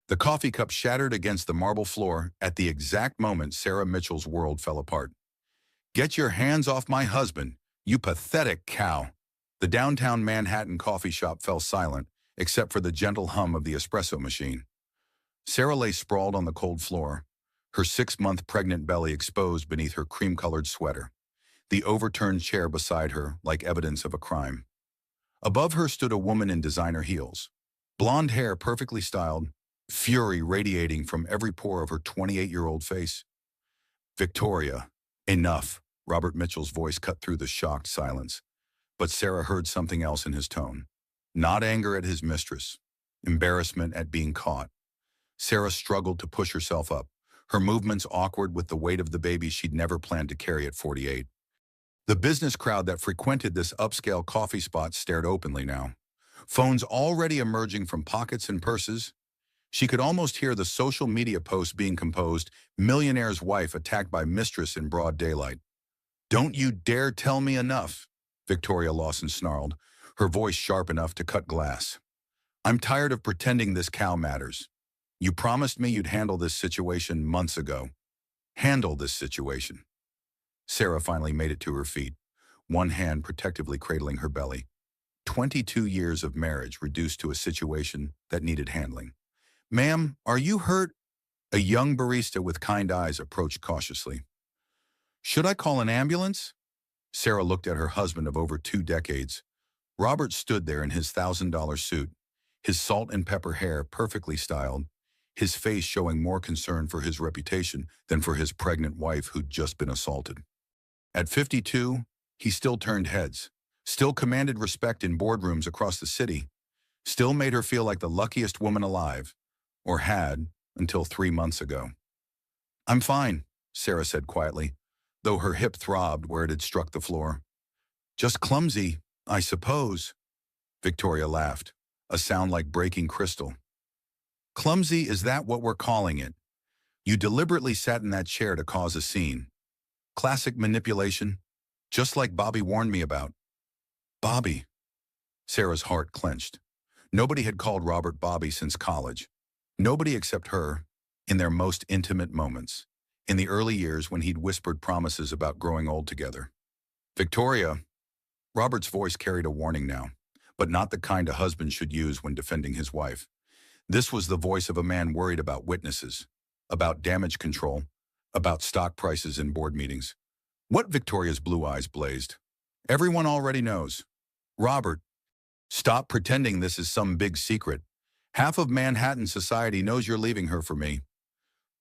The coffee cup shattered against the marble floor at the exact moment Sarah Mitchell's world fell apart. "Get your hands off my husband, you pathetic cow." The downtown Manhattan coffee shop fell silent, except for the gentle hum of the espresso machine. Sarah lay sprawled on the cold floor, her 6-month pregnant belly exposed beneath her cream-colored sweater, the overturned chair beside her like evidence of a crime. Above her stood a woman in designer heels, blonde hair perfectly styled, fury radiating from every pore of her 28-year-old face. "Victoria, enough," Robert Mitchell's voice cut through the shocked silence. But Sarah heard something else in his tone. Not anger at his mistress, embarrassment at being caught. Sarah struggled to push herself up, her movements awkward with the weight of the baby she'd never planned to carry at 48. The business crowd that frequented this upscale coffee spot stared openly now, phones already emerging from pockets and purses. She could almost hear the social media posts being composed, "Millionaire's wife attacked by mistress in broad daylight." "Don't you dare tell me enough," Victoria Lawson snarled, her voice sharp enough to cut glass. "I'm tired of pretending this cow matters. You promised me you'd handle this situation months ago. Handle this situation." Sarah finally made it to her feet, one hand protectively cradling her belly. 22 years of marriage reduced to a situation that needed handling. "Ma'am, are you hurt?" A young barista with kind eyes approached cautiously. "Should I call an ambulance?" Sarah looked at her husband of over 2 decades. Robert stood there in his $1,000 suit, his salt and pepper hair perfectly styled, his face showing more concern for his reputation than for his pregnant wife who'd just been assaulted. At 52, he still turned heads, still commanded respect in boardrooms across the city, still made her feel like the luckiest woman alive, or had until 3 months ago. "I'm fine," Sarah said quietly, though her hip throbbed where it had struck the floor. "Just clumsy, I suppose." Victoria laughed, a sound like breaking crystal. "Clumsy, is that what we're calling it? You deliberately sat in that chair to cause a scene. Classic manipulation, just like Bobby warned me about." "Bobby?" Sarah's heart clenched. Nobody had called Robert Bobby since college. Nobody except her, in their most intimate moments, in the early years when he'd whispered promises about growing old together. "Victoria." Robert's voice carried a warning now, but not the kind a husband should use when defending his wife. This was the voice of a man worried about witnesses, about damage control, about stock prices in board meetings. What? Victoria's blue eyes blazed. "Everyone already knows. Robert, stop pretending this is some big secret. Half of Manhattan society knows you're leaving her for me."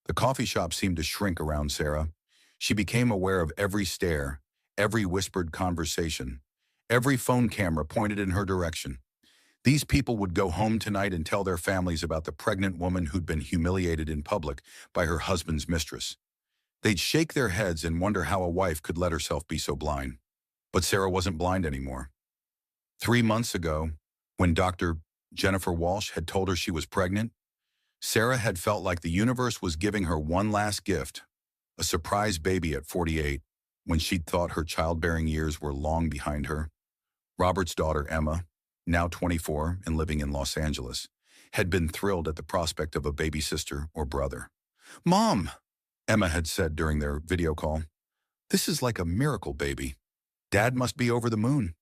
The coffee shop seemed to shrink around Sarah. She became aware of every stare, every whispered conversation, every phone camera pointed in her direction. These people would go home tonight and tell their families about the pregnant woman who'd been humiliated in public by her husband's mistress. They'd shake their heads and wonder how a wife could let herself be so blind. But Sarah wasn't blind anymore. 3 months ago, when Dr. Jennifer Walsh had told her she was pregnant, Sarah had felt like the universe was giving her one last gift, a surprise baby at 48, when she'd thought her childbearing years were long behind her. Robert's daughter, Emma, now 24 and living in Los Angeles, had been thrilled at the prospect of a baby sister or brother. "Mom," Emma had said during their video call, "this is like a miracle baby. Dad must be over the moon."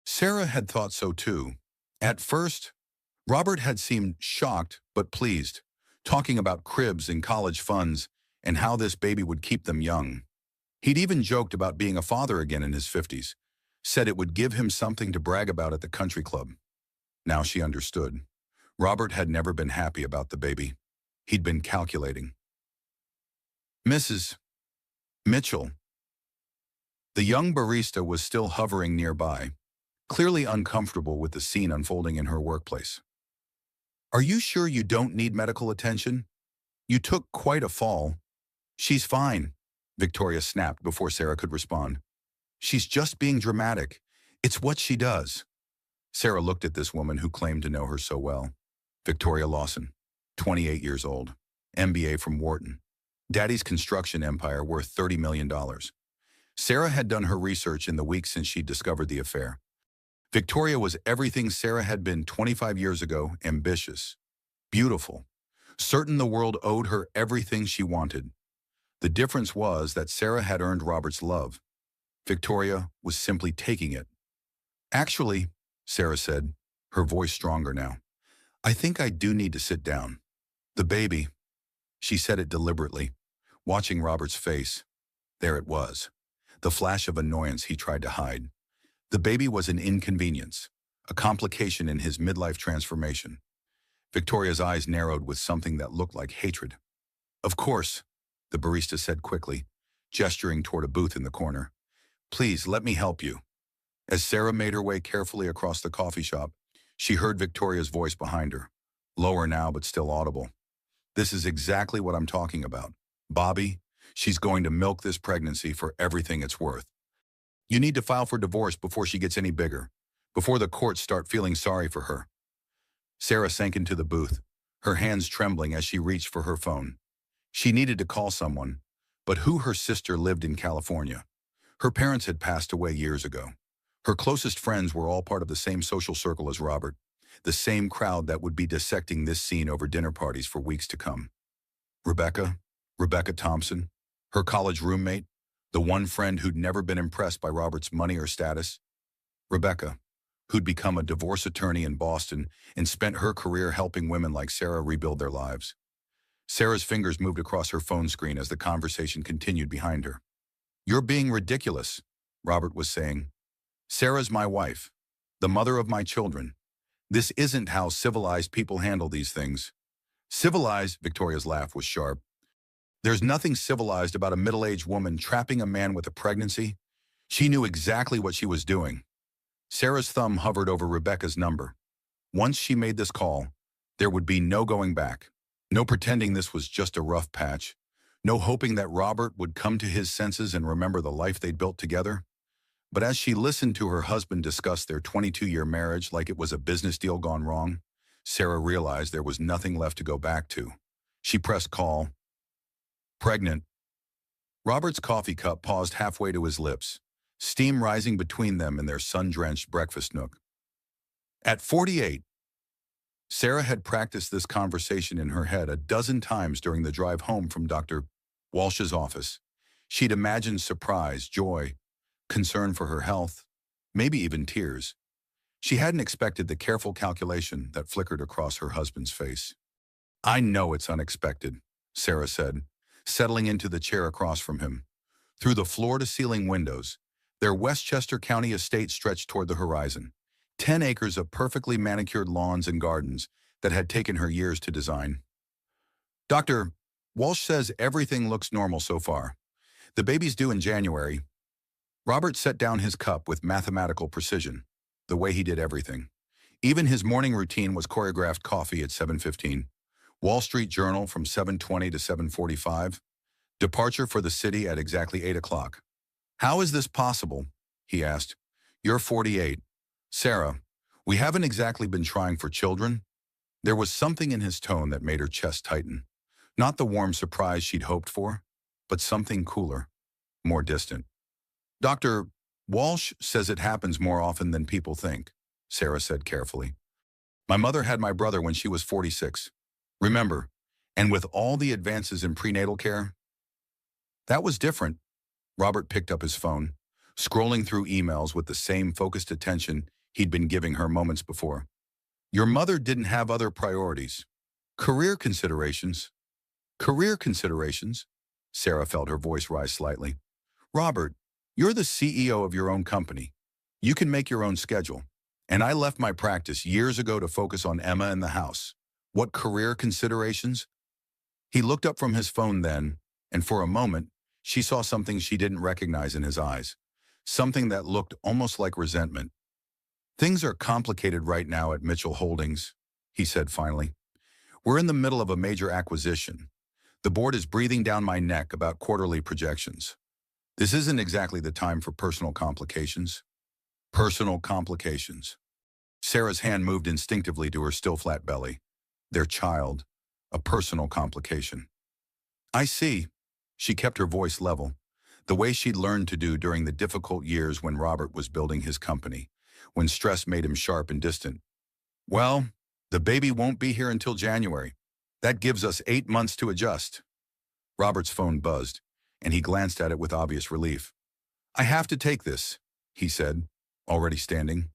Sarah had thought so too. At first, Robert had seemed shocked but pleased, talking about cribs and college funds and how this baby would keep them young. He'd even joked about being a father again in his 50s, said it would give him something to brag about at the country club. Now she understood. Robert had never been happy about the baby. He'd been calculating. "Mrs. Mitchell." The young barista was still hovering nearby, clearly uncomfortable with the scene unfolding in her workplace. "Are you sure you don't need medical attention? You took quite a fall." "She's fine," Victoria snapped before Sarah could respond. "She's just being dramatic. It's what she does." Sarah looked at this woman who claimed to know her so well. Victoria Lawson, 28 years old, MBA from Wharton. Daddy's construction empire worth $30 million. Sarah had done her research in the weeks since she'd discovered the affair. Victoria was everything Sarah had been 25 years ago: ambitious, beautiful, certain the world owed her everything she wanted. The difference was that Sarah had earned Robert's love. Victoria was simply taking it. Actually, Sarah said, her voice stronger now, I think I do need to sit down. The baby, she said it deliberately, watching Robert's face. There it was, the flash of annoyance he tried to hide. The baby was an inconvenience, a complication in his midlife transformation. Victoria's eyes narrowed with something that looked like hatred. Of course, the barista said quickly, gesturing toward a booth in the corner. Please, let me help you. As Sarah made her way carefully across the coffee shop, she heard Victoria's voice behind her, lower now but still audible. This is exactly what I'm talking about. Bobby, she's going to milk this pregnancy for everything it's worth. You need to file for divorce before she gets any bigger, before the courts start feeling sorry for her. Sarah sank into the booth, her hands trembling as she reached for her phone. She needed to call someone, but who? Her sister lived in California. Her parents had passed away years ago. Her closest friends were all part of the same social circle as Robert, the same crowd that would be dissecting this scene over dinner parties for weeks to come. Rebecca Thompson, her college roommate, the one friend who'd never been impressed by Robert's money or status. Rebecca, who'd become a divorce attorney in Boston and spent her career helping women like Sarah rebuild their lives. Sarah's fingers moved across her phone screen as the conversation continued behind her. You're being ridiculous, Robert was saying. Sarah's my wife, the mother of my children. This isn't how civilized people handle these things. Civilized, Victoria's laugh was sharp. There's nothing civilized about a middle-aged woman trapping a man with a pregnancy. She knew exactly what she was doing. Sarah's thumb hovered over Rebecca's number. Once she made this call, there would be no going back. No pretending this was just a rough patch. No hoping that Robert would come to his senses and remember the life they'd built together. But as she listened to her husband discuss their 22-year marriage like it was a business deal gone wrong, Sarah realized there was nothing left to go back to. She pressed call. Pregnant. Robert's coffee cup paused halfway to his lips, steam rising between them in their sun-drenched breakfast nook. At 48, Sarah had practiced this conversation in her head a dozen times during the drive home from Dr. Walsh's office. She'd imagined surprise, joy, concern for her health, maybe even tears. She hadn't expected the careful calculation that flickered across her husband's face. I know it's unexpected, Sarah said, settling into the chair across from him. Through the floor-to-ceiling windows, their Westchester County estate stretched toward the horizon. 10 acres of perfectly manicured lawns and gardens that had taken her years to design. Dr. Walsh says everything looks normal so far. The baby's due in January. Robert set down his cup with mathematical precision, the way he did everything. Even his morning routine was choreographed: coffee at 7:15, Wall Street Journal from 7:20 to 7:45, departure for the city at exactly 8 o'clock. How is this possible? He asked. You're 48. Sarah, we haven't exactly been trying for children. There was something in his tone that made her chest tighten. Not the warm surprise she'd hoped for, but something cooler, more distant. Dr. Walsh says it happens more often than people think, Sarah said carefully. My mother had my brother when she was 46. Remember, and with all the advances in prenatal care? That was different. Robert picked up his phone, scrolling through emails with the same focused attention he'd been giving her moments before. Your mother didn't have other priorities. Career considerations. Career considerations? Sarah felt her voice rise slightly. Robert, you're the CEO of your own company. You can make your own schedule. And I left my practice years ago to focus on Emma and the house. What career considerations? He looked up from his phone then, and for a moment, she saw something she didn't recognize in his eyes. Something that looked almost like resentment. Things are complicated right now at Mitchell Holdings, he said finally. We're in the middle of a major acquisition. The board is breathing down my neck about quarterly projections. This isn't exactly the time for personal complications. Personal complications. Sarah's hand moved instinctively to her still flat belly. Their child. A personal complication. I see. She kept her voice level, the way she'd learned to do during the difficult years when Robert was building his company, when stress made him sharp and distant. Well, the baby won't be here until January. That gives us 8 months to adjust. Robert's phone buzzed, and he glanced at it with obvious relief. I have to take this, he said, already standing.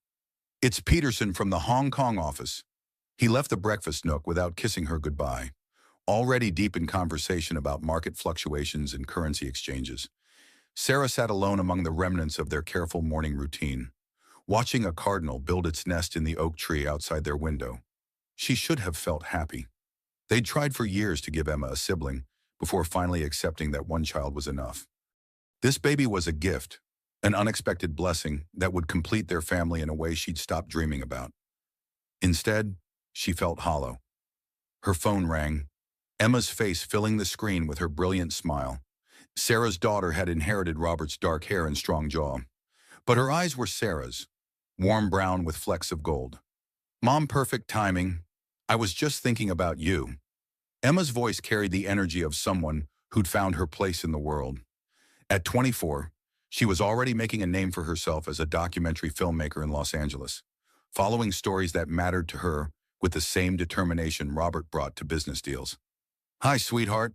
It's Peterson from the Hong Kong office. He left the breakfast nook without kissing her goodbye, already deep in conversation about market fluctuations and currency exchanges. Sarah sat alone among the remnants of their careful morning routine, watching a cardinal build its nest in the oak tree outside their window. She should have felt happy. They'd tried for years to give Emma a sibling, before finally accepting that one child was enough. This baby was a gift, an unexpected blessing that would complete their family in a way she'd stopped dreaming about. Instead, she felt hollow. Her phone rang, Emma's face filling the screen with her brilliant smile. Sarah's daughter had inherited Robert's dark hair and strong jaw, but her eyes were Sarah's, warm brown with flecks of gold. Mom, perfect timing. I was just thinking about you. Emma's voice carried the energy of someone who'd found her place in the world. At 24, she was already making a name for herself as a documentary filmmaker in Los Angeles, following stories that mattered to her with the same determination Robert brought to business deals. Hi, sweetheart.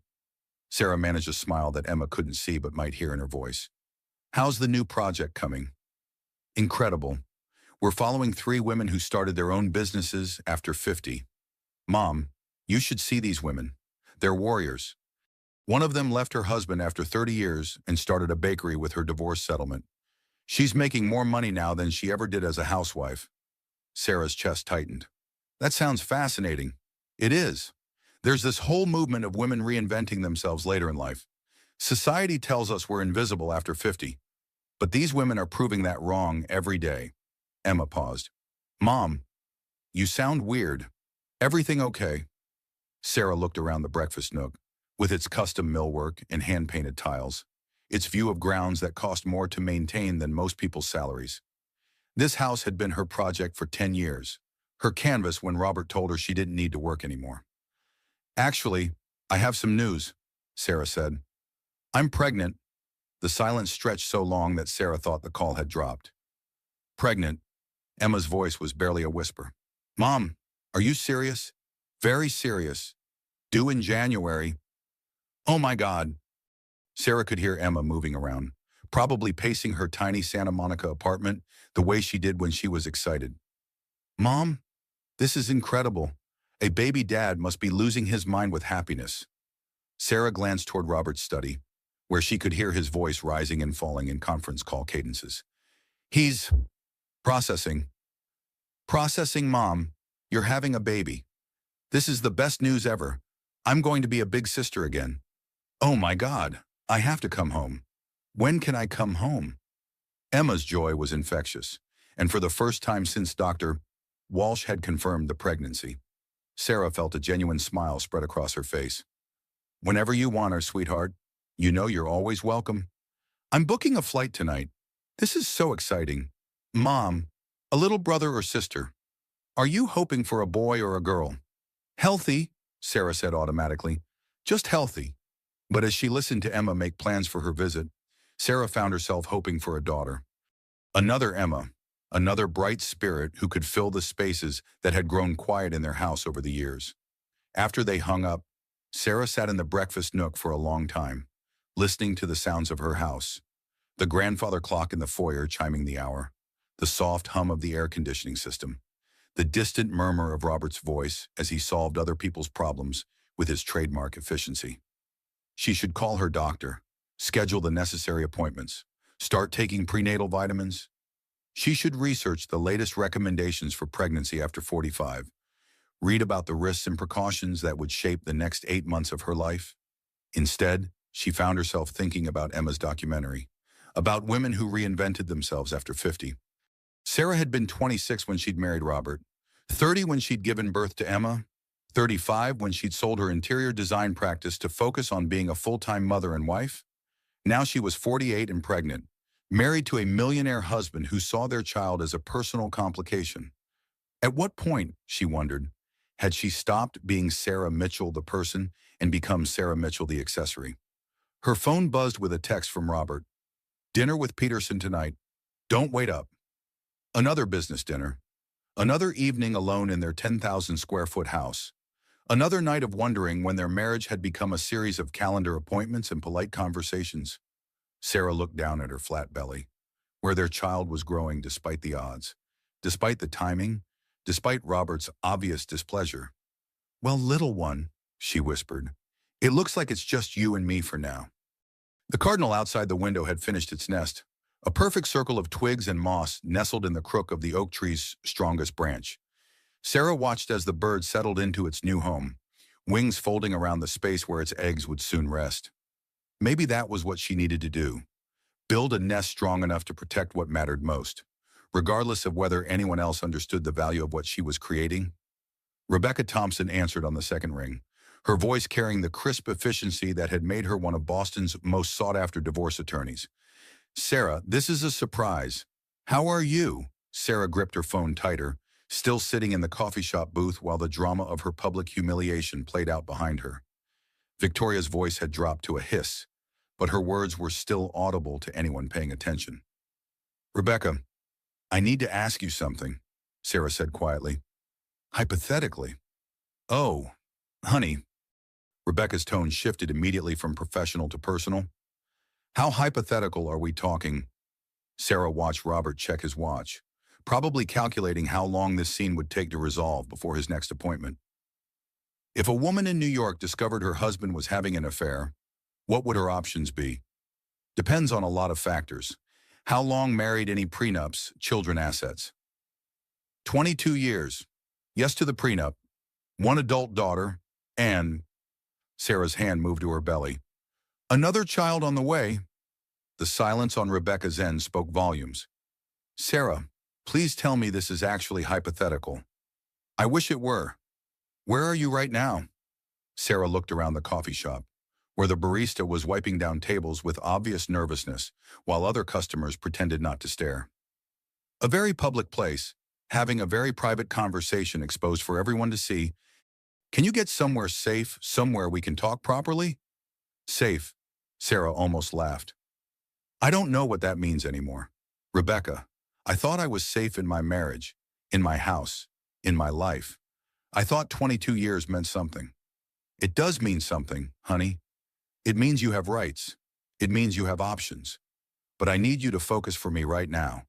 Sarah managed a smile that Emma couldn't see but might hear in her voice. How's the new project coming? Incredible. We're following 3 women who started their own businesses after 50. Mom, you should see these women. They're warriors. One of them left her husband after 30 years and started a bakery with her divorce settlement. She's making more money now than she ever did as a housewife. Sarah's chest tightened. That sounds fascinating. It is. There's this whole movement of women reinventing themselves later in life. Society tells us we're invisible after 50, but these women are proving that wrong every day. Emma paused. Mom, you sound weird. Everything okay? Sarah looked around the breakfast nook, with its custom millwork and hand-painted tiles, its view of grounds that cost more to maintain than most people's salaries. This house had been her project for 10 years, her canvas when Robert told her she didn't need to work anymore. Actually, I have some news, Sarah said. I'm pregnant. The silence stretched so long that Sarah thought the call had dropped. Pregnant? Emma's voice was barely a whisper. Mom, are you serious? Very serious. Due in January. Oh my God. Sarah could hear Emma moving around, probably pacing her tiny Santa Monica apartment the way she did when she was excited. Mom, this is incredible. A baby dad must be losing his mind with happiness. Sarah glanced toward Robert's study, where she could hear his voice rising and falling in conference call cadences. He's processing. Processing, Mom. You're having a baby. This is the best news ever. I'm going to be a big sister again. Oh my God, I have to come home. When can I come home? Emma's joy was infectious, and for the first time since Dr. Walsh had confirmed the pregnancy, Sarah felt a genuine smile spread across her face. Whenever you want her, sweetheart, you know you're always welcome. I'm booking a flight tonight. This is so exciting. Mom, a little brother or sister? Are you hoping for a boy or a girl? Healthy, Sarah said automatically. Just healthy. But as she listened to Emma make plans for her visit, Sarah found herself hoping for a daughter. Another Emma, another bright spirit who could fill the spaces that had grown quiet in their house over the years. After they hung up, Sarah sat in the breakfast nook for a long time, listening to the sounds of her house. The grandfather clock in the foyer chiming the hour, the soft hum of the air conditioning system, the distant murmur of Robert's voice as he solved other people's problems with his trademark efficiency. She should call her doctor, schedule the necessary appointments, start taking prenatal vitamins. She should research the latest recommendations for pregnancy after 45, read about the risks and precautions that would shape the next 8 months of her life. Instead, she found herself thinking about Emma's documentary, about women who reinvented themselves after 50. Sarah had been 26 when she'd married Robert, 30 when she'd given birth to Emma, 35 when she'd sold her interior design practice to focus on being a full-time mother and wife. Now she was 48 and pregnant, married to a millionaire husband who saw their child as a personal complication. At what point, she wondered, had she stopped being Sarah Mitchell the person and become Sarah Mitchell the accessory? Her phone buzzed with a text from Robert. Dinner with Peterson tonight. Don't wait up. Another business dinner. Another evening alone in their 10,000 square foot house. Another night of wondering when their marriage had become a series of calendar appointments and polite conversations. Sarah looked down at her flat belly, where their child was growing despite the odds, despite the timing, despite Robert's obvious displeasure. "Well, little one," she whispered, "it looks like it's just you and me for now." The cardinal outside the window had finished its nest, a perfect circle of twigs and moss nestled in the crook of the oak tree's strongest branch. Sarah watched as the bird settled into its new home, wings folding around the space where its eggs would soon rest. Maybe that was what she needed to do, build a nest strong enough to protect what mattered most, regardless of whether anyone else understood the value of what she was creating. Rebecca Thompson answered on the second ring, her voice carrying the crisp efficiency that had made her one of Boston's most sought-after divorce attorneys. "Sarah, this is a surprise. How are you?" Sarah gripped her phone tighter, still sitting in the coffee shop booth while the drama of her public humiliation played out behind her. Victoria's voice had dropped to a hiss, but her words were still audible to anyone paying attention. "Rebecca, I need to ask you something," Sarah said quietly. "Hypothetically." "Oh, honey." Rebecca's tone shifted immediately from professional to personal. "How hypothetical are we talking?" Sarah watched Robert check his watch, probably calculating how long this scene would take to resolve before his next appointment. If a woman in New York discovered her husband was having an affair, what would her options be? Depends on a lot of factors. How long married, any prenups, children, assets. 22 years. Yes to the prenup. One adult daughter, and Sarah's hand moved to her belly. Another child on the way. The silence on Rebecca's end spoke volumes. "Sarah, please tell me this is actually hypothetical." "I wish it were." "Where are you right now?" Sarah looked around the coffee shop, where the barista was wiping down tables with obvious nervousness, while other customers pretended not to stare. "A very public place, having a very private conversation exposed for everyone to see. Can you get somewhere safe, somewhere we can talk properly?" "Safe," Sarah almost laughed. "I don't know what that means anymore. Rebecca, I thought I was safe in my marriage, in my house, in my life. I thought 22 years meant something." "It does mean something, honey. It means you have rights. It means you have options. But I need you to focus for me right now.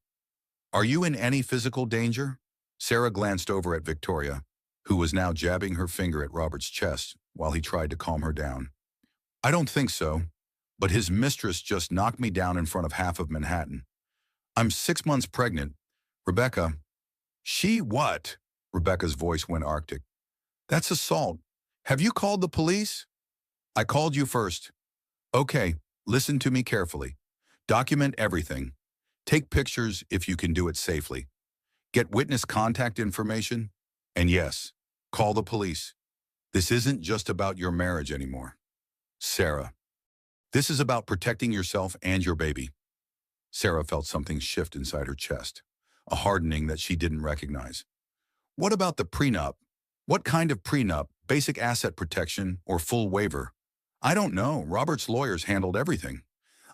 Are you in any physical danger?" Sarah glanced over at Victoria, who was now jabbing her finger at Robert's chest while he tried to calm her down. "I don't think so, but his mistress just knocked me down in front of half of Manhattan. I'm 6 months pregnant. Rebecca." "She what?" Rebecca's voice went arctic. "That's assault. Have you called the police?" "I called you first." "Okay, listen to me carefully. Document everything. Take pictures if you can do it safely. Get witness contact information. And yes, call the police. This isn't just about your marriage anymore. Sarah, this is about protecting yourself and your baby." Sarah felt something shift inside her chest, a hardening that she didn't recognize. "What about the prenup? What kind of prenup? Basic asset protection or full waiver?" "I don't know. Robert's lawyers handled everything.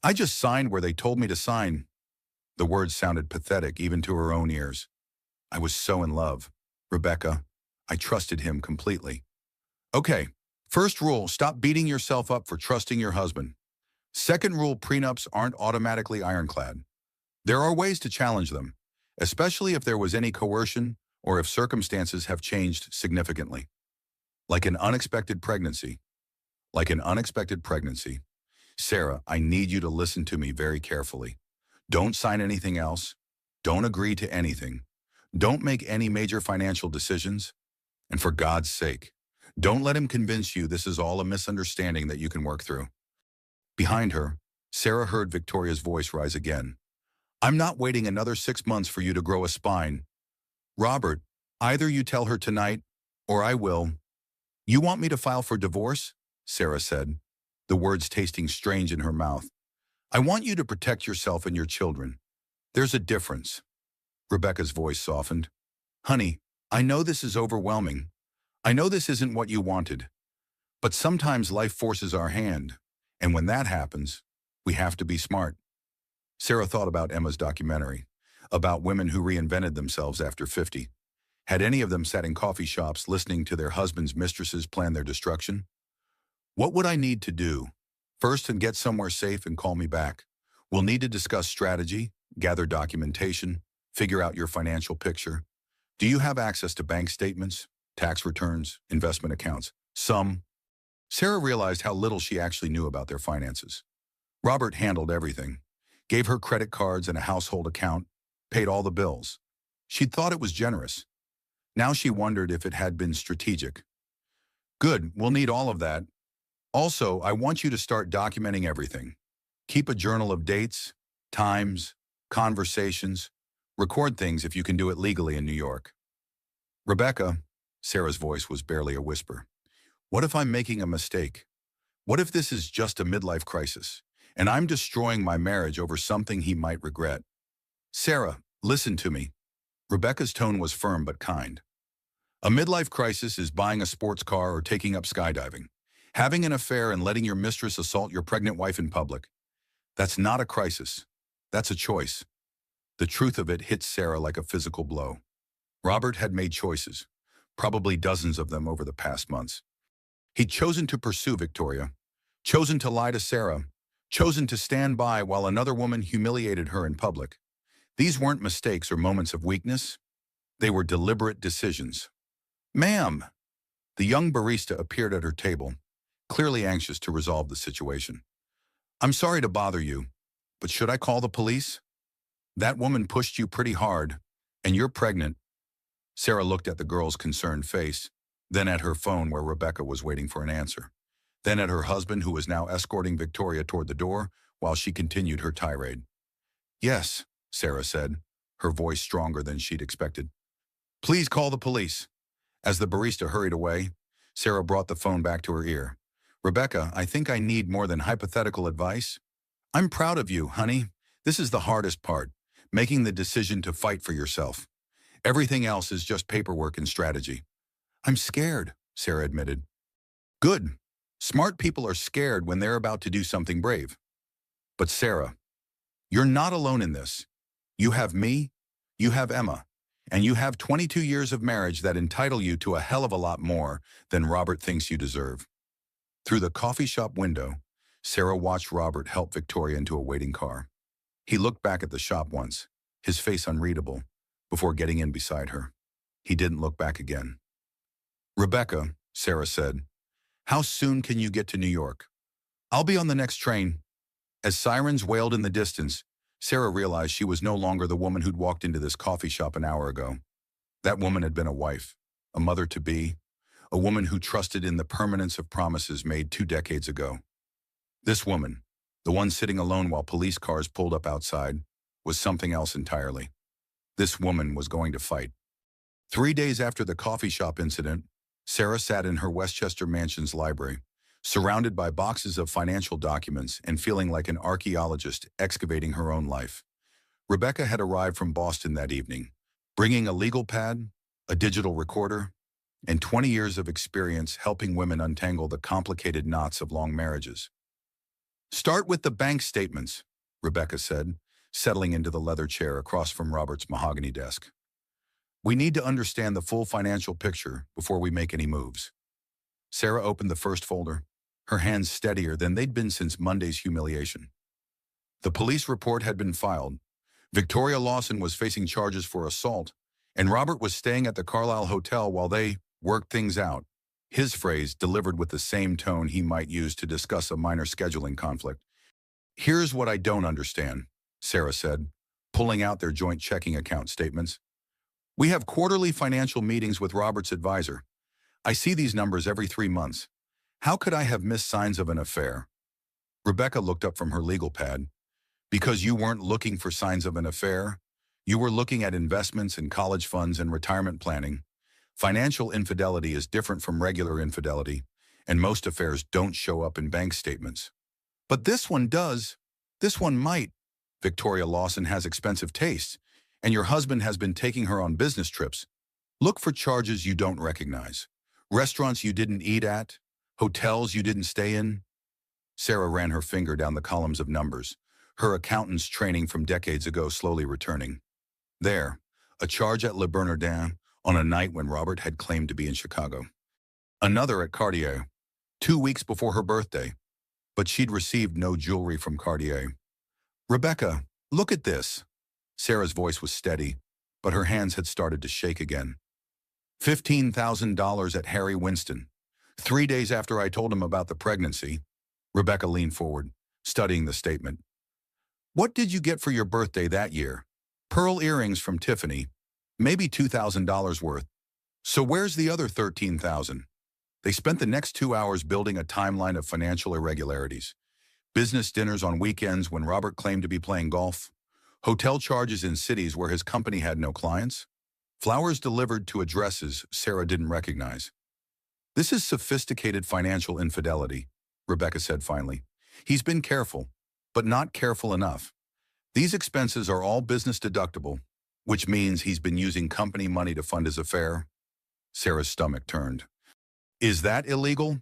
I just signed where they told me to sign." The words sounded pathetic even to her own ears. "I was so in love. Rebecca, I trusted him completely." "Okay, first rule, stop beating yourself up for trusting your husband. Second rule, prenups aren't automatically ironclad. There are ways to challenge them, especially if there was any coercion or if circumstances have changed significantly. Like an unexpected pregnancy. Like an unexpected pregnancy. Sarah, I need you to listen to me very carefully. Don't sign anything else. Don't agree to anything. Don't make any major financial decisions. And for God's sake, don't let him convince you this is all a misunderstanding that you can work through." Behind her, Sarah heard Victoria's voice rise again. "I'm not waiting another 6 months for you to grow a spine. Robert, either you tell her tonight, or I will." "You want me to file for divorce?" Sarah said, the words tasting strange in her mouth. "I want you to protect yourself and your children. There's a difference." Rebecca's voice softened. "Honey, I know this is overwhelming. I know this isn't what you wanted. But sometimes life forces our hand, and when that happens, we have to be smart." Sarah thought about Emma's documentary, about women who reinvented themselves after 50. Had any of them sat in coffee shops listening to their husbands' mistresses plan their destruction? What would I need to do? First, and get somewhere safe and call me back. We'll need to discuss strategy, gather documentation, figure out your financial picture. Do you have access to bank statements, tax returns, investment accounts? Some. Sarah realized how little she actually knew about their finances. Robert handled everything, gave her credit cards and a household account, paid all the bills. She'd thought it was generous. Now she wondered if it had been strategic. Good, we'll need all of that. Also, I want you to start documenting everything. Keep a journal of dates, times, conversations. Record things if you can do it legally in New York. Rebecca, Sarah's voice was barely a whisper. What if I'm making a mistake? What if this is just a midlife crisis, and I'm destroying my marriage over something he might regret? Sarah, listen to me. Rebecca's tone was firm but kind. A midlife crisis is buying a sports car or taking up skydiving, having an affair and letting your mistress assault your pregnant wife in public. That's not a crisis. That's a choice. The truth of it hit Sarah like a physical blow. Robert had made choices, probably dozens of them over the past months. He'd chosen to pursue Victoria, chosen to lie to Sarah, chosen to stand by while another woman humiliated her in public. These weren't mistakes or moments of weakness. They were deliberate decisions. Ma'am! The young barista appeared at her table, clearly anxious to resolve the situation. I'm sorry to bother you, but should I call the police? That woman pushed you pretty hard, and you're pregnant. Sarah looked at the girl's concerned face, then at her phone where Rebecca was waiting for an answer, then at her husband who was now escorting Victoria toward the door while she continued her tirade. Yes, Sarah said, her voice stronger than she'd expected. Please call the police. As the barista hurried away, Sarah brought the phone back to her ear. Rebecca, I think I need more than hypothetical advice. I'm proud of you, honey. This is the hardest part, making the decision to fight for yourself. Everything else is just paperwork and strategy. I'm scared, Sarah admitted. Good. Smart people are scared when they're about to do something brave. But Sarah, you're not alone in this. You have me, you have Emma, and you have 22 years of marriage that entitle you to a hell of a lot more than Robert thinks you deserve. Through the coffee shop window, Sarah watched Robert help Victoria into a waiting car. He looked back at the shop once, his face unreadable, before getting in beside her. He didn't look back again. Rebecca, Sarah said, how soon can you get to New York? I'll be on the next train. As sirens wailed in the distance, Sarah realized she was no longer the woman who'd walked into this coffee shop an hour ago. That woman had been a wife, a mother-to-be, a woman who trusted in the permanence of promises made 2 decades ago. This woman, the one sitting alone while police cars pulled up outside, was something else entirely. This woman was going to fight. 3 days after the coffee shop incident, Sarah sat in her Westchester Mansion's library, surrounded by boxes of financial documents and feeling like an archaeologist excavating her own life. Rebecca had arrived from Boston that evening, bringing a legal pad, a digital recorder, and 20 years of experience helping women untangle the complicated knots of long marriages. Start with the bank statements, Rebecca said, settling into the leather chair across from Robert's mahogany desk. We need to understand the full financial picture before we make any moves. Sarah opened the first folder, her hands steadier than they'd been since Monday's humiliation. The police report had been filed. Victoria Lawson was facing charges for assault, and Robert was staying at the Carlisle Hotel while they worked things out. His phrase delivered with the same tone he might use to discuss a minor scheduling conflict. Here's what I don't understand, Sarah said, pulling out their joint checking account statements. We have quarterly financial meetings with Robert's advisor. I see these numbers every 3 months. How could I have missed signs of an affair? Rebecca looked up from her legal pad. Because you weren't looking for signs of an affair, you were looking at investments in college funds and retirement planning. Financial infidelity is different from regular infidelity, and most affairs don't show up in bank statements. But this one does. This one might. Victoria Lawson has expensive tastes, and your husband has been taking her on business trips. Look for charges you don't recognize. Restaurants you didn't eat at, hotels you didn't stay in. Sarah ran her finger down the columns of numbers, her accountant's training from decades ago slowly returning. There, a charge at Le Bernardin, on a night when Robert had claimed to be in Chicago. Another at Cartier, 2 weeks before her birthday, but she'd received no jewelry from Cartier. "Rebecca, look at this." Sarah's voice was steady, but her hands had started to shake again. $15,000 at Harry Winston. 3 days after I told him about the pregnancy. Rebecca leaned forward, studying the statement. "What did you get for your birthday that year?" "Pearl earrings from Tiffany. Maybe $2,000 worth. So where's the other $13,000? They spent the next 2 hours building a timeline of financial irregularities. Business dinners on weekends when Robert claimed to be playing golf. Hotel charges in cities where his company had no clients. Flowers delivered to addresses Sarah didn't recognize. "This is sophisticated financial infidelity," Rebecca said finally. "He's been careful, but not careful enough. These expenses are all business deductible, which means he's been using company money to fund his affair." Sarah's stomach turned. "Is that illegal?"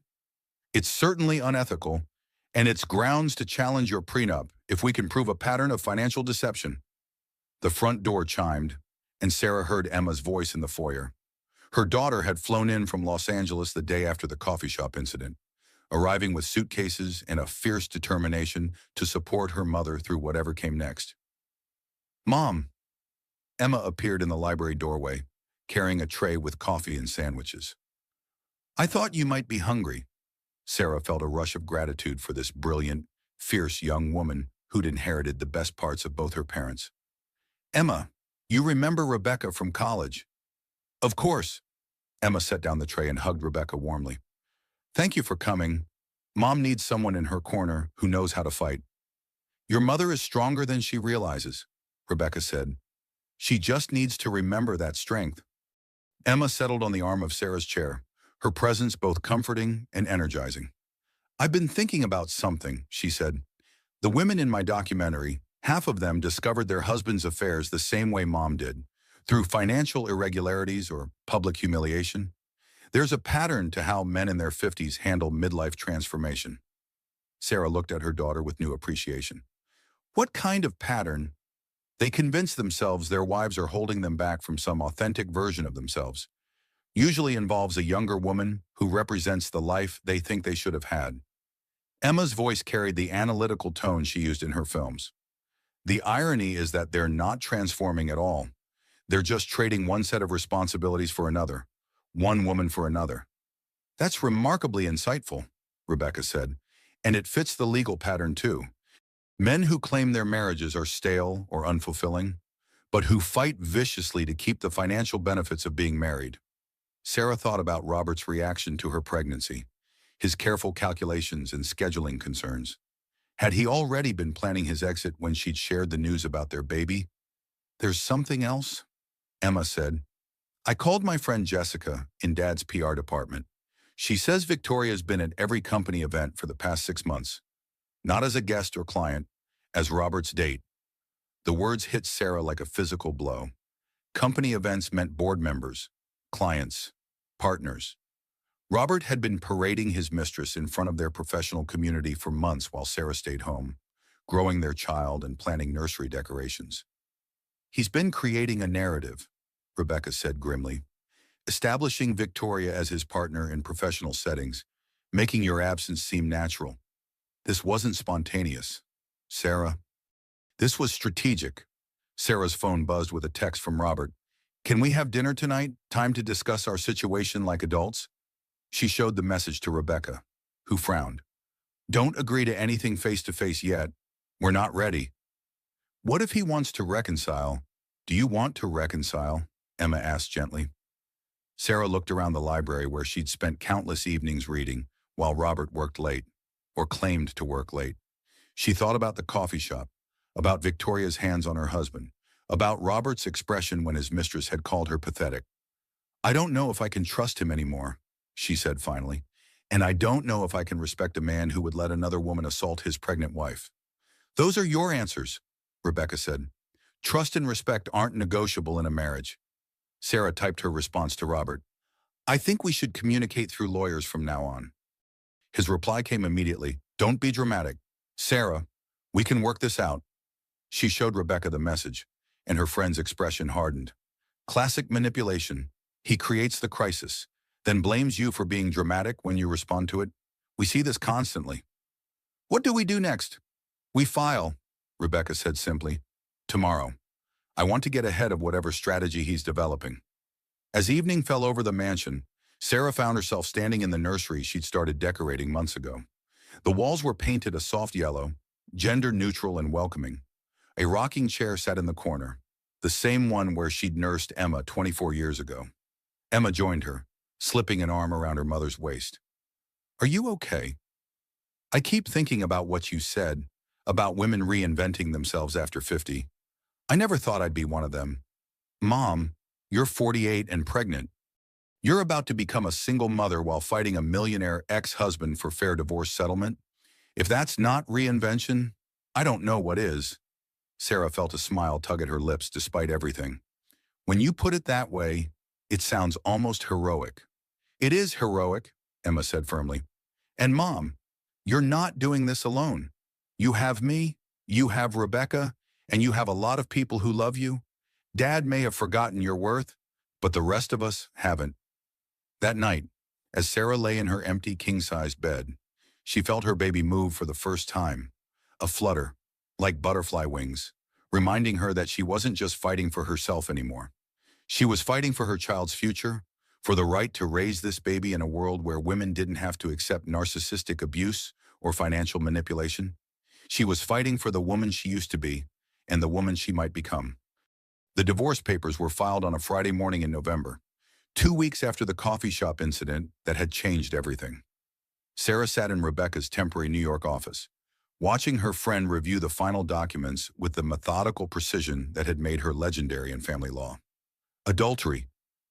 "It's certainly unethical, and it's grounds to challenge your prenup if we can prove a pattern of financial deception." The front door chimed, and Sarah heard Emma's voice in the foyer. Her daughter had flown in from Los Angeles the day after the coffee shop incident, arriving with suitcases and a fierce determination to support her mother through whatever came next. "Mom." Emma appeared in the library doorway, carrying a tray with coffee and sandwiches. "I thought you might be hungry." Sarah felt a rush of gratitude for this brilliant, fierce young woman who'd inherited the best parts of both her parents. "Emma, you remember Rebecca from college?" "Of course." Emma set down the tray and hugged Rebecca warmly. "Thank you for coming. Mom needs someone in her corner who knows how to fight." "Your mother is stronger than she realizes," Rebecca said. "She just needs to remember that strength." Emma settled on the arm of Sarah's chair, her presence both comforting and energizing. "I've been thinking about something," she said. "The women in my documentary, half of them discovered their husbands' affairs the same way Mom did, through financial irregularities or public humiliation. There's a pattern to how men in their 50s handle midlife transformation." Sarah looked at her daughter with new appreciation. "What kind of pattern?" "They convince themselves their wives are holding them back from some authentic version of themselves. Usually involves a younger woman who represents the life they think they should have had." Emma's voice carried the analytical tone she used in her films. "The irony is that they're not transforming at all. They're just trading one set of responsibilities for another, one woman for another." "That's remarkably insightful," Rebecca said, "and it fits the legal pattern too. Men who claim their marriages are stale or unfulfilling, but who fight viciously to keep the financial benefits of being married." Sarah thought about Robert's reaction to her pregnancy, his careful calculations and scheduling concerns. Had he already been planning his exit when she'd shared the news about their baby? "There's something else," Emma said. "I called my friend Jessica in Dad's PR department. She says Victoria's been at every company event for the past 6 months. Not as a guest or client, as Robert's date." The words hit Sarah like a physical blow. Company events meant board members, clients, partners. Robert had been parading his mistress in front of their professional community for months while Sarah stayed home, growing their child and planning nursery decorations. "He's been creating a narrative," Rebecca said grimly, "establishing Victoria as his partner in professional settings, making your absence seem natural. This wasn't spontaneous, Sarah. This was strategic." Sarah's phone buzzed with a text from Robert. "Can we have dinner tonight? Time to discuss our situation like adults?" She showed the message to Rebecca, who frowned. "Don't agree to anything face-to-face yet. We're not ready." "What if he wants to reconcile?" "Do you want to reconcile?" Emma asked gently. Sarah looked around the library where she'd spent countless evenings reading while Robert worked late, or claimed to work late. She thought about the coffee shop, about Victoria's hands on her husband, about Robert's expression when his mistress had called her pathetic. "I don't know if I can trust him anymore," she said finally, "and I don't know if I can respect a man who would let another woman assault his pregnant wife." "Those are your answers," Rebecca said. "Trust and respect aren't negotiable in a marriage." Sarah typed her response to Robert. "I think we should communicate through lawyers from now on." His reply came immediately. "Don't be dramatic. Sarah, we can work this out." She showed Rebecca the message, and her friend's expression hardened. "Classic manipulation. He creates the crisis, then blames you for being dramatic when you respond to it. We see this constantly. What do we do next? We file, Rebecca said simply. Tomorrow. I want to get ahead of whatever strategy he's developing. As evening fell over the mansion, Sarah found herself standing in the nursery she'd started decorating months ago. The walls were painted a soft yellow, gender-neutral and welcoming. A rocking chair sat in the corner, the same one where she'd nursed Emma 24 years ago. Emma joined her, slipping an arm around her mother's waist. Are you okay? I keep thinking about what you said, about women reinventing themselves after 50. I never thought I'd be one of them. Mom, you're 48 and pregnant. You're about to become a single mother while fighting a millionaire ex-husband for fair divorce settlement? If that's not reinvention, I don't know what is. Sarah felt a smile tug at her lips despite everything. When you put it that way, it sounds almost heroic. It is heroic, Emma said firmly. And Mom, you're not doing this alone. You have me, you have Rebecca, and you have a lot of people who love you. Dad may have forgotten your worth, but the rest of us haven't. That night, as Sarah lay in her empty king-sized bed, she felt her baby move for the first time, a flutter, like butterfly wings, reminding her that she wasn't just fighting for herself anymore. She was fighting for her child's future, for the right to raise this baby in a world where women didn't have to accept narcissistic abuse or financial manipulation. She was fighting for the woman she used to be and the woman she might become. The divorce papers were filed on a Friday morning in November, 2 weeks after the coffee shop incident that had changed everything. Sarah sat in Rebecca's temporary New York office, watching her friend review the final documents with the methodical precision that had made her legendary in family law. Adultery,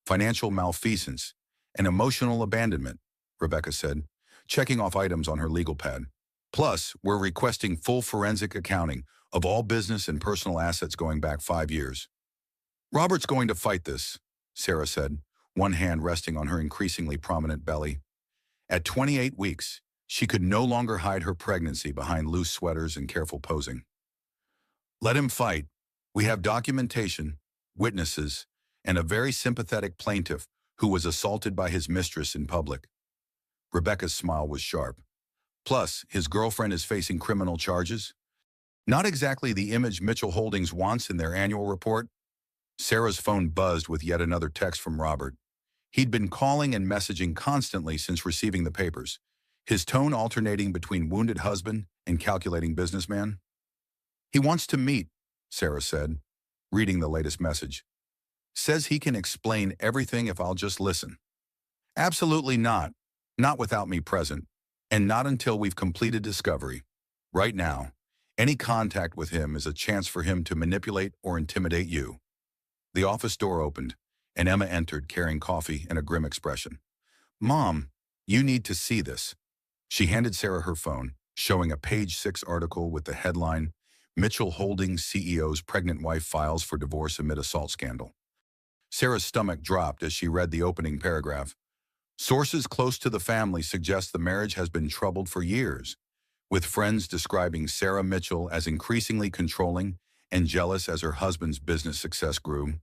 financial malfeasance, and emotional abandonment, Rebecca said, checking off items on her legal pad. Plus, we're requesting full forensic accounting of all business and personal assets going back 5 years. Robert's going to fight this, Sarah said, one hand resting on her increasingly prominent belly. At 28 weeks, she could no longer hide her pregnancy behind loose sweaters and careful posing. Let him fight. We have documentation, witnesses, and a very sympathetic plaintiff who was assaulted by his mistress in public. Rebecca's smile was sharp. Plus, his girlfriend is facing criminal charges. Not exactly the image Mitchell Holdings wants in their annual report. Sarah's phone buzzed with yet another text from Robert. He'd been calling and messaging constantly since receiving the papers, his tone alternating between wounded husband and calculating businessman. He wants to meet, Sarah said, reading the latest message. Says he can explain everything if I'll just listen. Absolutely not. Not without me present. And not until we've completed discovery. Right now, any contact with him is a chance for him to manipulate or intimidate you. The office door opened, and Emma entered carrying coffee and a grim expression. Mom, you need to see this. She handed Sarah her phone, showing a page 6 article with the headline, Mitchell Holdings CEO's pregnant wife files for divorce amid assault scandal. Sarah's stomach dropped as she read the opening paragraph. Sources close to the family suggest the marriage has been troubled for years, with friends describing Sarah Mitchell as increasingly controlling and jealous as her husband's business success grew.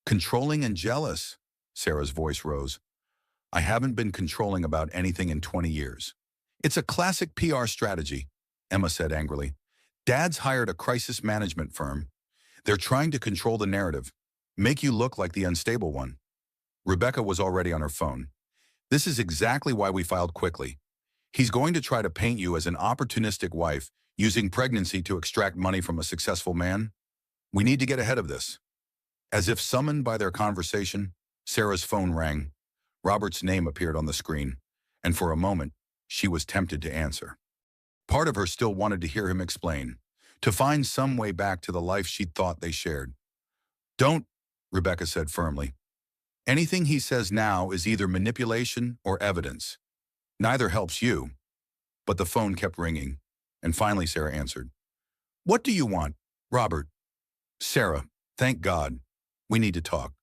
Controlling and jealous, Sarah's voice rose. I haven't been controlling about anything in 20 years. It's a classic PR strategy, Emma said angrily. Dad's hired a crisis management firm. They're trying to control the narrative, make you look like the unstable one. Rebecca was already on her phone. This is exactly why we filed quickly. He's going to try to paint you as an opportunistic wife, using pregnancy to extract money from a successful man. We need to get ahead of this. As if summoned by their conversation, Sarah's phone rang. Robert's name appeared on the screen, and for a moment, she was tempted to answer. Part of her still wanted to hear him explain, to find some way back to the life she'd thought they shared. Don't, Rebecca said firmly. Anything he says now is either manipulation or evidence. Neither helps you. But the phone kept ringing, and finally Sarah answered. What do you want, Robert? Sarah, thank God. We need to talk.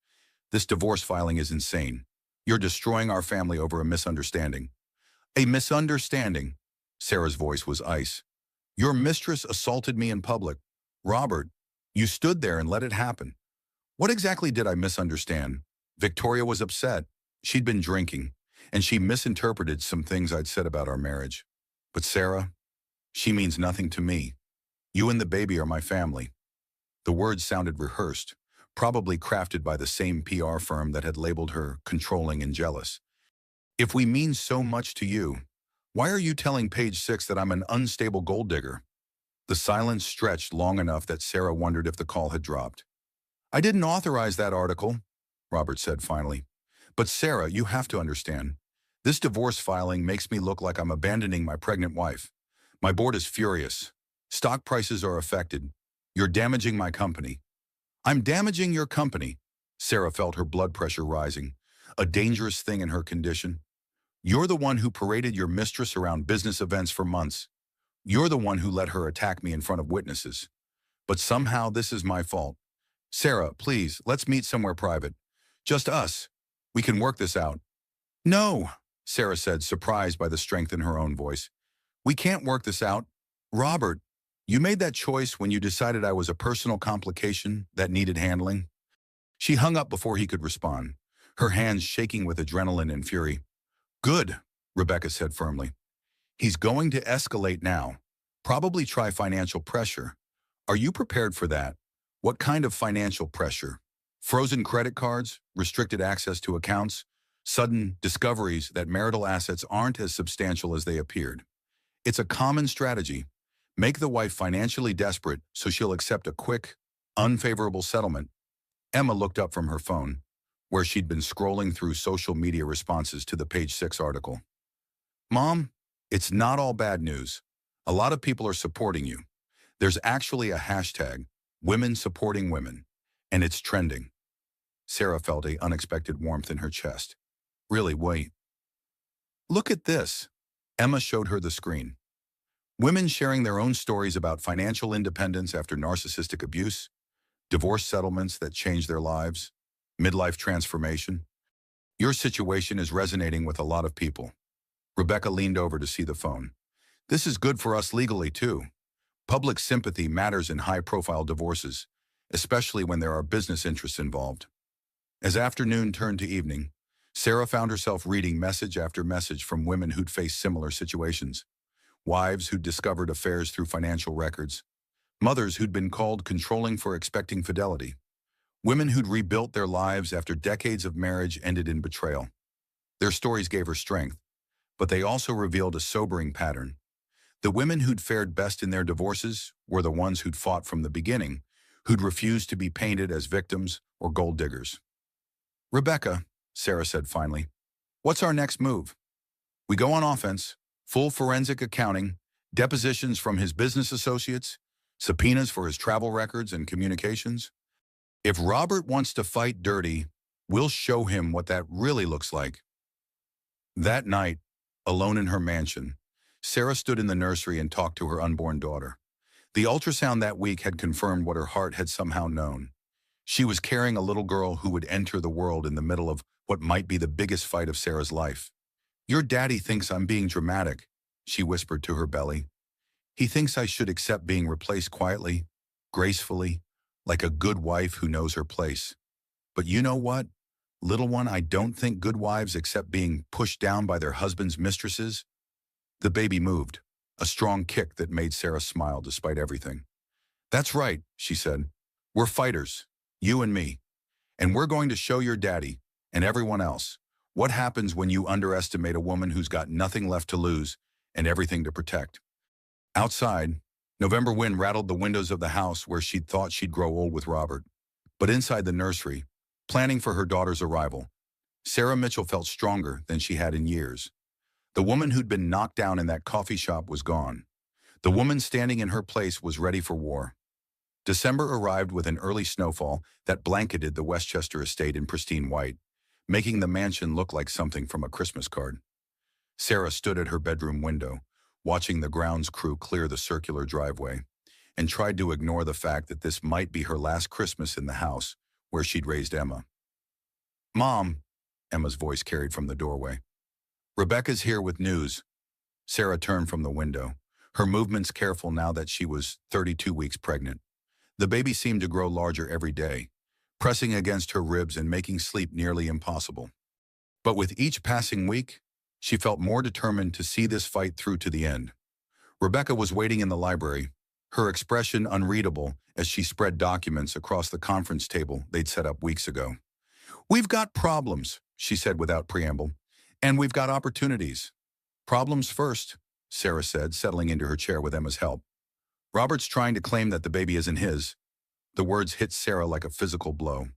This divorce filing is insane. You're destroying our family over a misunderstanding. A misunderstanding? Sarah's voice was ice. Your mistress assaulted me in public. Robert, you stood there and let it happen. What exactly did I misunderstand? Victoria was upset. She'd been drinking, and she misinterpreted some things I'd said about our marriage. But Sarah, she means nothing to me. You and the baby are my family. The words sounded rehearsed, probably crafted by the same PR firm that had labeled her controlling and jealous. If we mean so much to you, why are you telling Page Six that I'm an unstable gold digger? The silence stretched long enough that Sarah wondered if the call had dropped. I didn't authorize that article, Robert said finally. But Sarah, you have to understand. This divorce filing makes me look like I'm abandoning my pregnant wife. My board is furious. Stock prices are affected. You're damaging my company. I'm damaging your company. Sarah felt her blood pressure rising, a dangerous thing in her condition. You're the one who paraded your mistress around business events for months. You're the one who let her attack me in front of witnesses. But somehow this is my fault. Sarah, please, let's meet somewhere private. Just us. We can work this out. No, Sarah said, surprised by the strength in her own voice. We can't work this out. Robert, you made that choice when you decided I was a personal complication that needed handling. She hung up before he could respond, her hands shaking with adrenaline and fury. Good, Rebecca said firmly. He's going to escalate now. Probably try financial pressure. Are you prepared for that? What kind of financial pressure? Frozen credit cards, restricted access to accounts, sudden discoveries that marital assets aren't as substantial as they appeared. It's a common strategy. Make the wife financially desperate so she'll accept a quick, unfavorable settlement. Emma looked up from her phone, where she'd been scrolling through social media responses to the Page Six article. Mom, it's not all bad news. A lot of people are supporting you. There's actually a hashtag, Women Supporting Women, and it's trending. Sarah felt an unexpected warmth in her chest. Really, wait. Look at this. Emma showed her the screen. Women sharing their own stories about financial independence after narcissistic abuse, divorce settlements that changed their lives, midlife transformation. Your situation is resonating with a lot of people. Rebecca leaned over to see the phone. This is good for us legally, too. Public sympathy matters in high-profile divorces, especially when there are business interests involved. As afternoon turned to evening, Sarah found herself reading message after message from women who'd faced similar situations. Wives who'd discovered affairs through financial records. Mothers who'd been called controlling for expecting fidelity. Women who'd rebuilt their lives after decades of marriage ended in betrayal. Their stories gave her strength, but they also revealed a sobering pattern. The women who'd fared best in their divorces were the ones who'd fought from the beginning, who'd refused to be painted as victims or gold diggers. Rebecca, Sarah said finally, what's our next move? We go on offense, full forensic accounting, depositions from his business associates, subpoenas for his travel records and communications. If Robert wants to fight dirty, we'll show him what that really looks like. That night, alone in her mansion, Sarah stood in the nursery and talked to her unborn daughter. The ultrasound that week had confirmed what her heart had somehow known. She was carrying a little girl who would enter the world in the middle of what might be the biggest fight of Sarah's life. Your daddy thinks I'm being dramatic, she whispered to her belly. He thinks I should accept being replaced quietly, gracefully, like a good wife who knows her place. But you know what? Little one, I don't think good wives accept being pushed down by their husbands' mistresses. The baby moved, a strong kick that made Sarah smile despite everything. That's right, she said. We're fighters, you and me. And we're going to show your daddy, and everyone else, what happens when you underestimate a woman who's got nothing left to lose and everything to protect. Outside, November wind rattled the windows of the house where she'd thought she'd grow old with Robert. But inside the nursery, planning for her daughter's arrival, Sarah Mitchell felt stronger than she had in years. The woman who'd been knocked down in that coffee shop was gone. The woman standing in her place was ready for war. December arrived with an early snowfall that blanketed the Westchester estate in pristine white, making the mansion look like something from a Christmas card. Sarah stood at her bedroom window, watching the grounds crew clear the circular driveway, and tried to ignore the fact that this might be her last Christmas in the house where she'd raised Emma. Mom, Emma's voice carried from the doorway. Rebecca's here with news. Sarah turned from the window, her movements careful now that she was 32 weeks pregnant. The baby seemed to grow larger every day, pressing against her ribs and making sleep nearly impossible. But with each passing week, she felt more determined to see this fight through to the end. Rebecca was waiting in the library, her expression unreadable as she spread documents across the conference table they'd set up weeks ago. "We've got problems," she said without preamble, "and we've got opportunities." "Problems first," Sarah said, settling into her chair with Emma's help. "Robert's trying to claim that the baby isn't his." The words hit Sarah like a physical blow.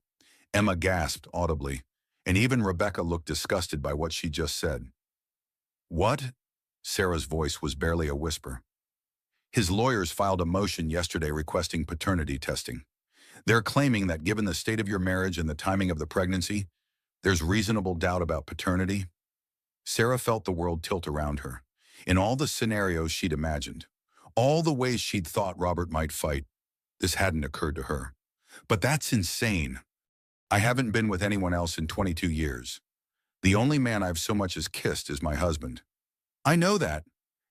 Emma gasped audibly, and even Rebecca looked disgusted by what she just said. "What?" Sarah's voice was barely a whisper. "His lawyers filed a motion yesterday requesting paternity testing. They're claiming that given the state of your marriage and the timing of the pregnancy, there's reasonable doubt about paternity." Sarah felt the world tilt around her. In all the scenarios she'd imagined, all the ways she'd thought Robert might fight, this hadn't occurred to her. "But that's insane. I haven't been with anyone else in 22 years. The only man I've so much as kissed is my husband." "I know that,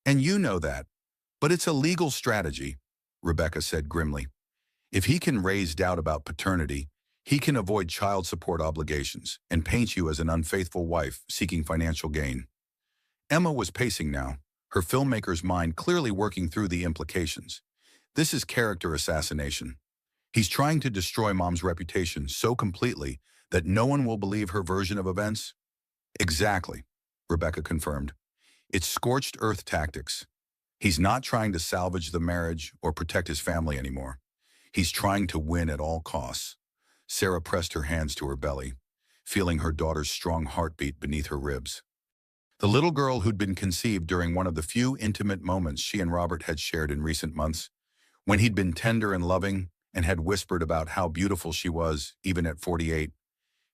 and you know that, but it's a legal strategy," Rebecca said grimly. "If he can raise doubt about paternity, he can avoid child support obligations and paint you as an unfaithful wife seeking financial gain." Emma was pacing now, her filmmaker's mind clearly working through the implications. This is character assassination. He's trying to destroy Mom's reputation so completely that no one will believe her version of events? "Exactly," Rebecca confirmed. "It's scorched earth tactics. He's not trying to salvage the marriage or protect his family anymore. He's trying to win at all costs." Sarah pressed her hands to her belly, feeling her daughter's strong heartbeat beneath her ribs. The little girl who'd been conceived during one of the few intimate moments she and Robert had shared in recent months, when he'd been tender and loving and had whispered about how beautiful she was, even at 48.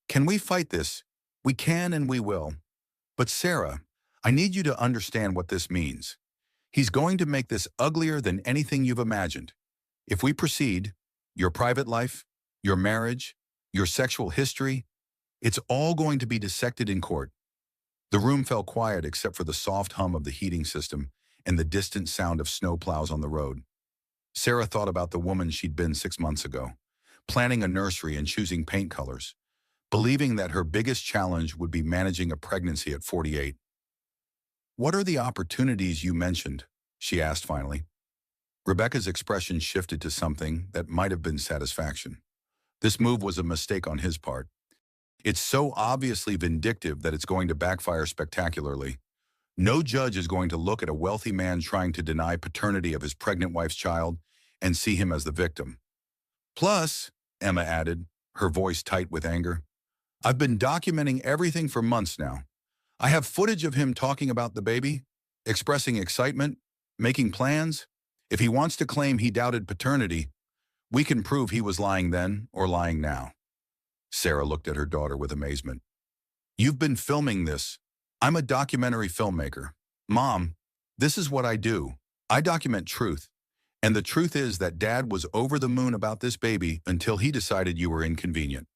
"Can we fight this? We can and we will. But Sarah, I need you to understand what this means. He's going to make this uglier than anything you've imagined. If we proceed, your private life, your marriage, your sexual history, it's all going to be dissected in court." The room fell quiet except for the soft hum of the heating system and the distant sound of snowplows on the road. Sarah thought about the woman she'd been 6 months ago, planning a nursery and choosing paint colors, believing that her biggest challenge would be managing a pregnancy at 48. "What are the opportunities you mentioned?" she asked finally. Rebecca's expression shifted to something that might have been satisfaction. This move was a mistake on his part. It's so obviously vindictive that it's going to backfire spectacularly. No judge is going to look at a wealthy man trying to deny paternity of his pregnant wife's child and see him as the victim. "Plus," Emma added, her voice tight with anger, "I've been documenting everything for months now. I have footage of him talking about the baby, expressing excitement, making plans. If he wants to claim he doubted paternity, we can prove he was lying then or lying now." Sarah looked at her daughter with amazement. "You've been filming this. I'm a documentary filmmaker. Mom, this is what I do. I document truth. And the truth is that Dad was over the moon about this baby until he decided you were inconvenient."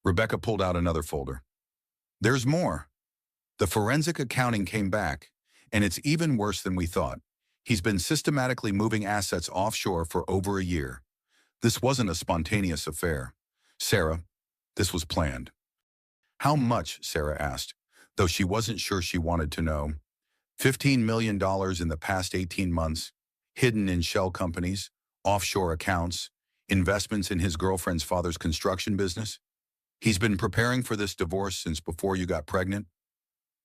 Rebecca pulled out another folder. "There's more. The forensic accounting came back, and it's even worse than we thought. He's been systematically moving assets offshore for over a year. This wasn't a spontaneous affair. Sarah, this was planned." "How much?" Sarah asked, though she wasn't sure she wanted to know. $15 million in the past 18 months, hidden in shell companies, offshore accounts, investments in his girlfriend's father's construction business. He's been preparing for this divorce since before you got pregnant.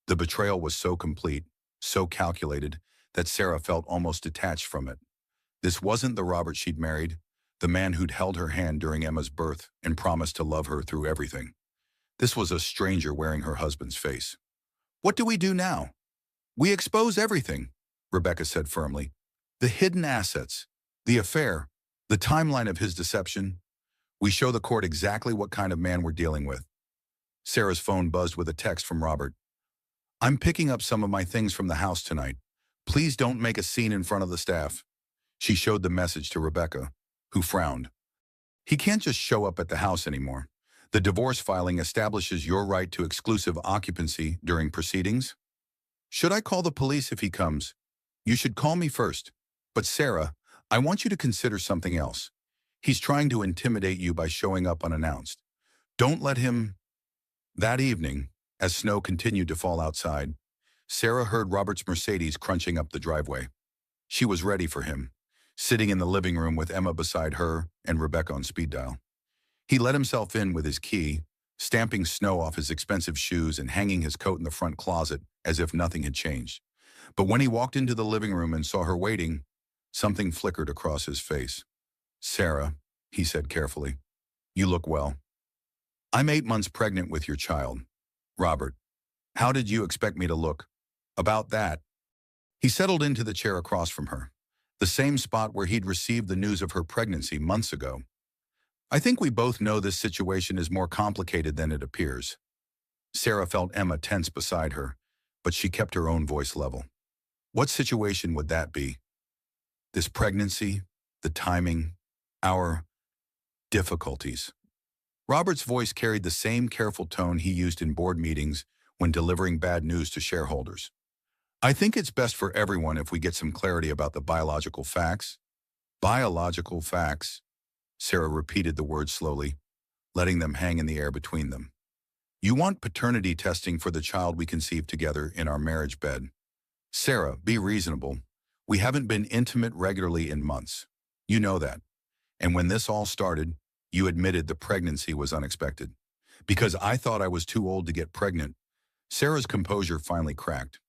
The betrayal was so complete, so calculated, that Sarah felt almost detached from it. This wasn't the Robert she'd married, the man who'd held her hand during Emma's birth and promised to love her through everything. This was a stranger wearing her husband's face. "What do we do now?" "We expose everything," Rebecca said firmly. "The hidden assets, the affair, the timeline of his deception. We show the court exactly what kind of man we're dealing with." Sarah's phone buzzed with a text from Robert. "I'm picking up some of my things from the house tonight. Please don't make a scene in front of the staff." She showed the message to Rebecca, who frowned. "He can't just show up at the house anymore. The divorce filing establishes your right to exclusive occupancy during proceedings." "Should I call the police if he comes?" "You should call me first. But Sarah, I want you to consider something else. He's trying to intimidate you by showing up unannounced. Don't let him. That evening, as snow continued to fall outside, Sarah heard Robert's Mercedes crunching up the driveway. She was ready for him, sitting in the living room with Emma beside her and Rebecca on speed dial. He let himself in with his key, stamping snow off his expensive shoes and hanging his coat in the front closet as if nothing had changed. But when he walked into the living room and saw her waiting, something flickered across his face. "Sarah," he said carefully, "you look well. I'm 8 months pregnant with your child. Robert, how did you expect me to look? About that." He settled into the chair across from her, the same spot where he'd received the news of her pregnancy months ago. "I think we both know this situation is more complicated than it appears." Sarah felt Emma tense beside her, but she kept her own voice level. "What situation would that be? This pregnancy, the timing, our difficulties." Robert's voice carried the same careful tone he used in board meetings when delivering bad news to shareholders. "I think it's best for everyone if we get some clarity about the biological facts." "Biological facts," Sarah repeated the words slowly, letting them hang in the air between them. "You want paternity testing for the child we conceived together in our marriage bed." "Sarah, be reasonable. We haven't been intimate regularly in months. You know that. And when this all started, you admitted the pregnancy was unexpected. Because I thought I was too old to get pregnant." Sarah's composure finally cracked.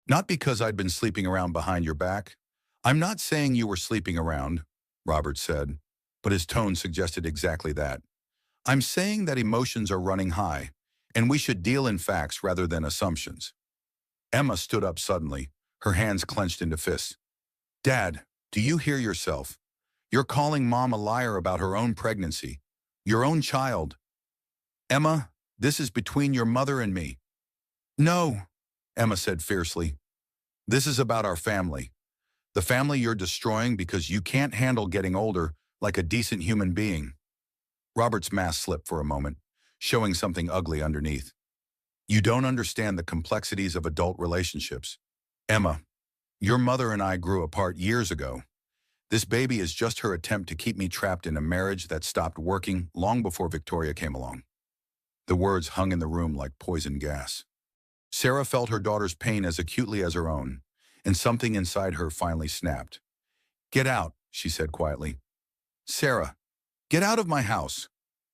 "Not because I'd been sleeping around behind your back." "I'm not saying you were sleeping around," Robert said, but his tone suggested exactly that. "I'm saying that emotions are running high, and we should deal in facts rather than assumptions." Emma stood up suddenly, her hands clenched into fists. "Dad, do you hear yourself? You're calling Mom a liar about her own pregnancy, your own child." "Emma, this is between your mother and me." "No," Emma said fiercely. "This is about our family. The family you're destroying because you can't handle getting older like a decent human being." Robert's mask slipped for a moment, showing something ugly underneath. "You don't understand the complexities of adult relationships. Emma, your mother and I grew apart years ago. This baby is just her attempt to keep me trapped in a marriage that stopped working long before Victoria came along." The words hung in the room like poison gas. Sarah felt her daughter's pain as acutely as her own, and something inside her finally snapped. "Get out," she said quietly. "Sarah, get out of my house."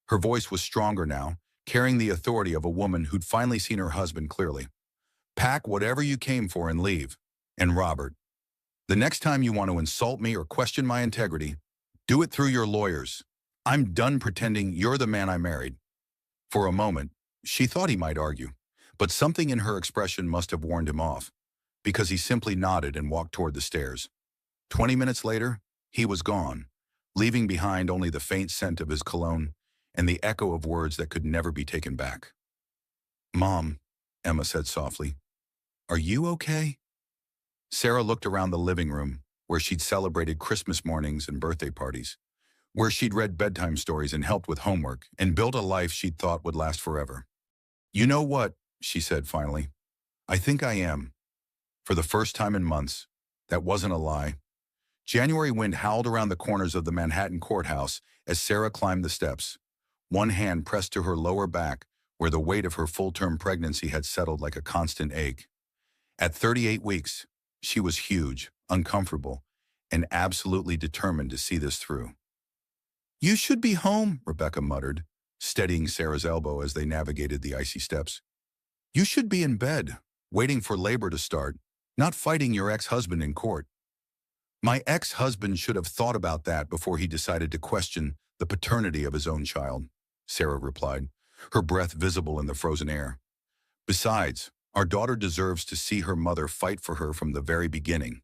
Her voice was stronger now, carrying the authority of a woman who'd finally seen her husband clearly. "Pack whatever you came for and leave. And Robert, the next time you want to insult me or question my integrity, do it through your lawyers. I'm done pretending you're the man I married." For a moment, she thought he might argue, but something in her expression must have warned him off, because he simply nodded and walked toward the stairs. 20 minutes later, he was gone, leaving behind only the faint scent of his cologne and the echo of words that could never be taken back. "Mom," Emma said softly, "are you okay?" Sarah looked around the living room, where she'd celebrated Christmas mornings and birthday parties, where she'd read bedtime stories and helped with homework and built a life she'd thought would last forever. "You know what?" she said finally. "I think I am." For the first time in months, that wasn't a lie. January wind howled around the corners of the Manhattan courthouse as Sarah climbed the steps, one hand pressed to her lower back where the weight of her full-term pregnancy had settled like a constant ache. At 38 weeks, she was huge, uncomfortable, and absolutely determined to see this through. "You should be home," Rebecca muttered, steadying Sarah's elbow as they navigated the icy steps. "You should be in bed, waiting for labor to start, not fighting your ex-husband in court." "My ex-husband should have thought about that before he decided to question the paternity of his own child," Sarah replied, her breath visible in the frozen air. "Besides, our daughter deserves to see her mother fight for her from the very beginning."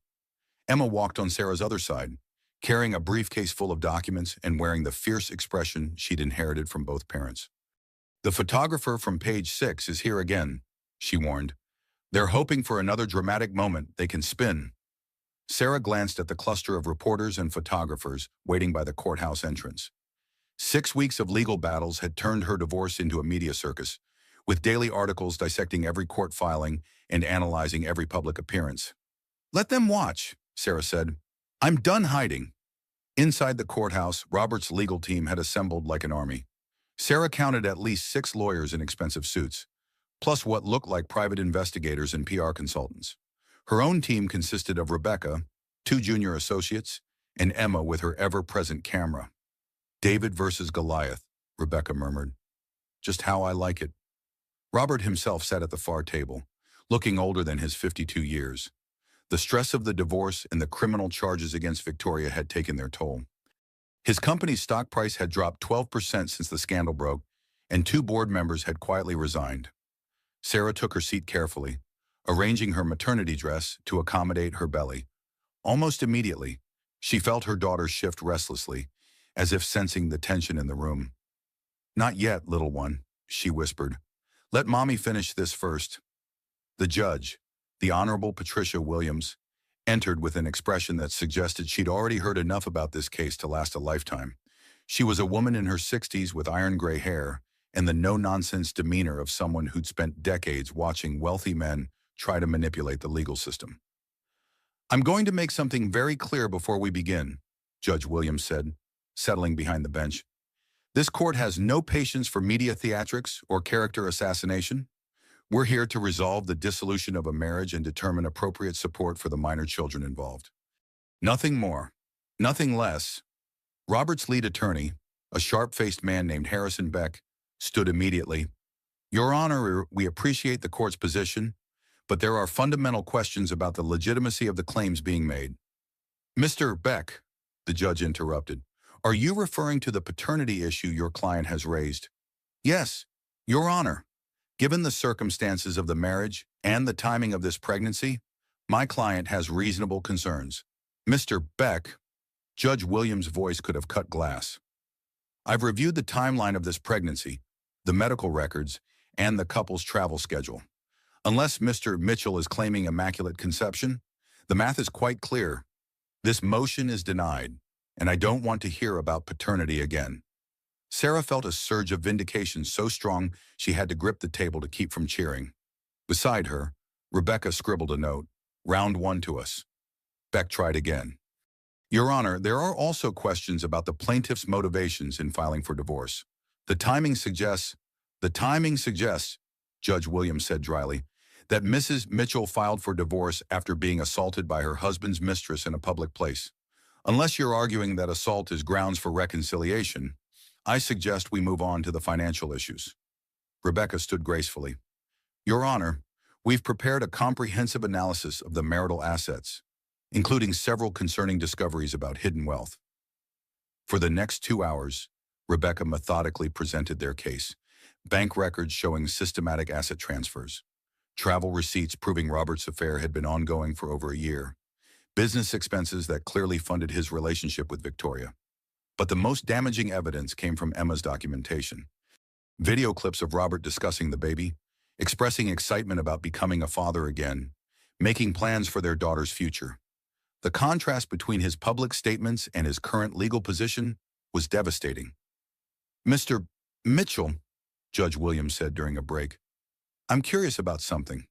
Emma walked on Sarah's other side, carrying a briefcase full of documents and wearing the fierce expression she'd inherited from both parents. "The photographer from page 6 is here again," she warned. "They're hoping for another dramatic moment they can spin." Sarah glanced at the cluster of reporters and photographers waiting by the courthouse entrance. 6 weeks of legal battles had turned her divorce into a media circus, with daily articles dissecting every court filing and analyzing every public appearance. "Let them watch," Sarah said. "I'm done hiding." Inside the courthouse, Robert's legal team had assembled like an army. Sarah counted at least 6 lawyers in expensive suits, plus what looked like private investigators and PR consultants. Her own team consisted of Rebecca, 2 junior associates, and Emma with her ever-present camera. David versus Goliath, Rebecca murmured. Just how I like it. Robert himself sat at the far table, looking older than his 52 years. The stress of the divorce and the criminal charges against Victoria had taken their toll. His company's stock price had dropped 12% since the scandal broke, and 2 board members had quietly resigned. Sarah took her seat carefully, arranging her maternity dress to accommodate her belly. Almost immediately, she felt her daughter shift restlessly, as if sensing the tension in the room. "Not yet, little one," she whispered. "Let Mommy finish this first." The judge, the Honorable Patricia Williams, entered with an expression that suggested she'd already heard enough about this case to last a lifetime. She was a woman in her 60s with iron gray hair and the no-nonsense demeanor of someone who'd spent decades watching wealthy men try to manipulate the legal system. "I'm going to make something very clear before we begin," Judge Williams said, settling behind the bench. "This court has no patience for media theatrics or character assassination. We're here to resolve the dissolution of a marriage and determine appropriate support for the minor children involved. Nothing more, nothing less." Robert's lead attorney, a sharp-faced man named Harrison Beck, stood immediately. "Your Honor, we appreciate the court's position, but there are fundamental questions about the legitimacy of the claims being made." "Mr. Beck," the judge interrupted, "are you referring to the paternity issue your client has raised?" "Yes, Your Honor. Given the circumstances of the marriage and the timing of this pregnancy, my client has reasonable concerns." "Mr. Beck," Judge Williams' voice could have cut glass. "I've reviewed the timeline of this pregnancy, the medical records, and the couple's travel schedule. Unless Mr. Mitchell is claiming immaculate conception, the math is quite clear. This motion is denied, and I don't want to hear about paternity again." Sarah felt a surge of vindication so strong she had to grip the table to keep from cheering. Beside her, Rebecca scribbled a note, "Round 1 to us." Beck tried again. "Your Honor, there are also questions about the plaintiff's motivations in filing for divorce. The timing suggests, Judge Williams said dryly, that Mrs. Mitchell filed for divorce after being assaulted by her husband's mistress in a public place. Unless you're arguing that assault is grounds for reconciliation, I suggest we move on to the financial issues." Rebecca stood gracefully. "Your Honor, we've prepared a comprehensive analysis of the marital assets, including several concerning discoveries about hidden wealth." For the next 2 hours, Rebecca methodically presented their case. Bank records showing systematic asset transfers. Travel receipts proving Robert's affair had been ongoing for over a year. Business expenses that clearly funded his relationship with Victoria. But the most damaging evidence came from Emma's documentation. Video clips of Robert discussing the baby, expressing excitement about becoming a father again, making plans for their daughter's future. The contrast between his public statements and his current legal position was devastating. "Mr. Mitchell," Judge Williams said during a break, "I'm curious about something.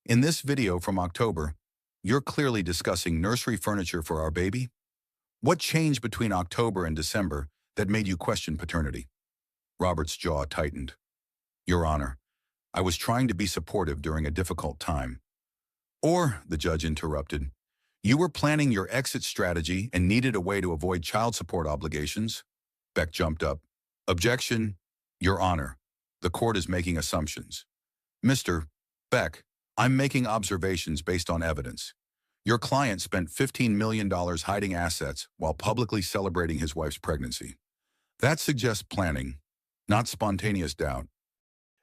In this video from October, you're clearly discussing nursery furniture for our baby. What changed between October and December that made you question paternity?" Robert's jaw tightened. "Your Honor, I was trying to be supportive during a difficult time." "Or," the judge interrupted, "you were planning your exit strategy and needed a way to avoid child support obligations." Beck jumped up. "Objection, Your Honor. The court is making assumptions." "Mr. Beck, I'm making observations based on evidence. Your client spent $15 million hiding assets while publicly celebrating his wife's pregnancy. That suggests planning, not spontaneous doubt."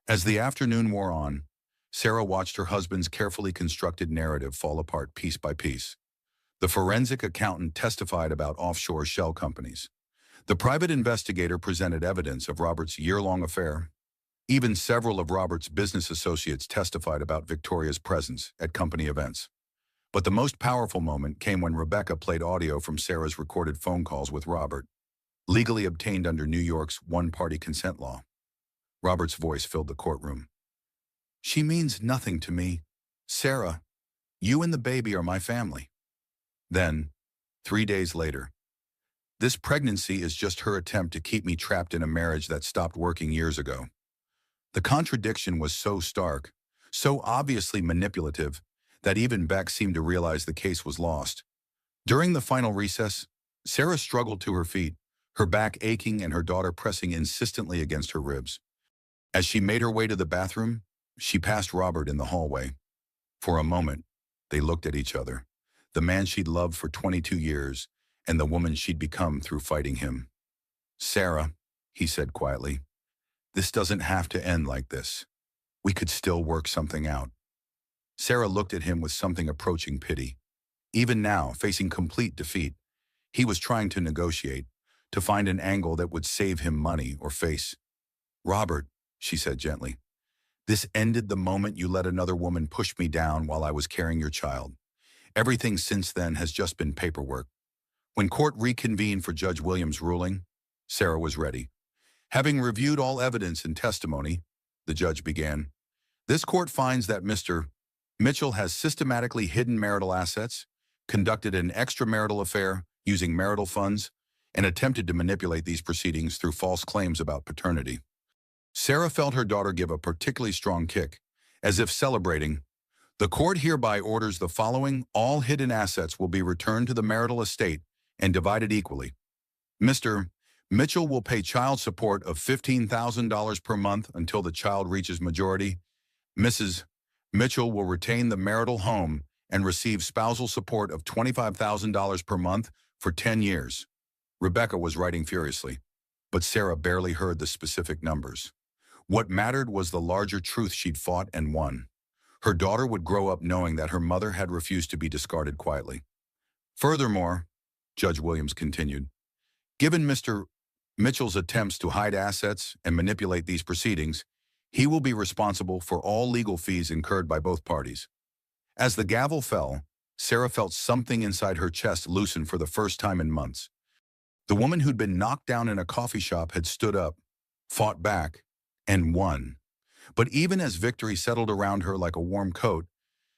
As the afternoon wore on, Sarah watched her husband's carefully constructed narrative fall apart piece by piece. The forensic accountant testified about offshore shell companies. The private investigator presented evidence of Robert's year-long affair. Even several of Robert's business associates testified about Victoria's presence at company events. But the most powerful moment came when Rebecca played audio from Sarah's recorded phone calls with Robert, legally obtained under New York's one-party consent law. Robert's voice filled the courtroom. "She means nothing to me. Sarah, you and the baby are my family." Then, 3 days later, This pregnancy is just her attempt to keep me trapped in a marriage that stopped working years ago. The contradiction was so stark, so obviously manipulative, that even Beck seemed to realize the case was lost. During the final recess, Sarah struggled to her feet, her back aching and her daughter pressing insistently against her ribs. As she made her way to the bathroom, she passed Robert in the hallway. For a moment, they looked at each other, the man she'd loved for 22 years and the woman she'd become through fighting him. "Sarah," he said quietly, "this doesn't have to end like this. We could still work something out." Sarah looked at him with something approaching pity. Even now, facing complete defeat, he was trying to negotiate, to find an angle that would save him money or face. "Robert," she said gently, "this ended the moment you let another woman push me down while I was carrying your child. Everything since then has just been paperwork." When court reconvened for Judge Williams' ruling, Sarah was ready. Having reviewed all evidence and testimony, the judge began, "This court finds that Mr. Mitchell has systematically hidden marital assets, conducted an extramarital affair using marital funds, and attempted to manipulate these proceedings through false claims about paternity." Sarah felt her daughter give a particularly strong kick, as if celebrating. "The court hereby orders the following: all hidden assets will be returned to the marital estate and divided equally. Mr. Mitchell will pay child support of $15,000 per month until the child reaches majority. Mrs. Mitchell will retain the marital home and receive spousal support of $25,000 per month for 10 years. Rebecca was writing furiously, but Sarah barely heard the specific numbers. What mattered was the larger truth she'd fought and won. Her daughter would grow up knowing that her mother had refused to be discarded quietly. "Furthermore," Judge Williams continued, "given Mr. Mitchell's attempts to hide assets and manipulate these proceedings, he will be responsible for all legal fees incurred by both parties." As the gavel fell, Sarah felt something inside her chest loosen for the first time in months. The woman who'd been knocked down in a coffee shop had stood up, fought back, and won. But even as victory settled around her like a warm coat,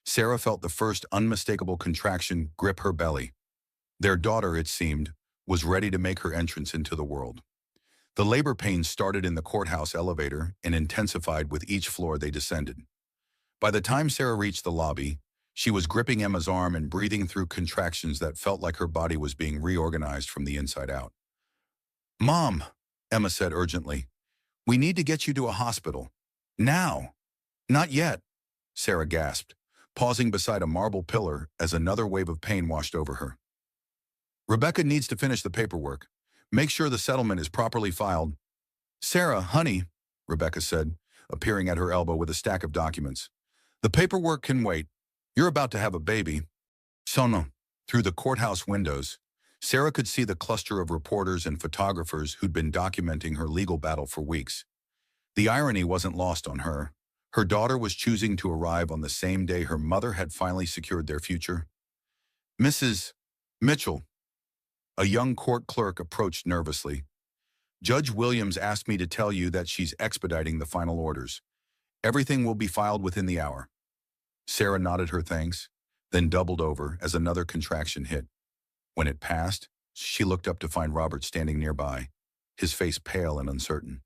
Sarah felt the first unmistakable contraction grip her belly. Their daughter, it seemed, was ready to make her entrance into the world. The labor pains started in the courthouse elevator and intensified with each floor they descended. By the time Sarah reached the lobby, she was gripping Emma's arm and breathing through contractions that felt like her body was being reorganized from the inside out. "Mom," Emma said urgently, "we need to get you to a hospital. Now." "Not yet," Sarah gasped, pausing beside a marble pillar as another wave of pain washed over her. "Rebecca needs to finish the paperwork. Make sure the settlement is properly filed." "Sarah, honey," Rebecca said, appearing at her elbow with a stack of documents, "the paperwork can wait. You're about to have a baby." Sono. Through the courthouse windows, Sarah could see the cluster of reporters and photographers who'd been documenting her legal battle for weeks. The irony wasn't lost on her. Her daughter was choosing to arrive on the same day her mother had finally secured their future. "Mrs. Mitchell," a young court clerk approached nervously, "Judge Williams asked me to tell you that she's expediting the final orders. Everything will be filed within the hour." Sarah nodded her thanks, then doubled over as another contraction hit. When it passed, she looked up to find Robert standing nearby, his face pale and uncertain.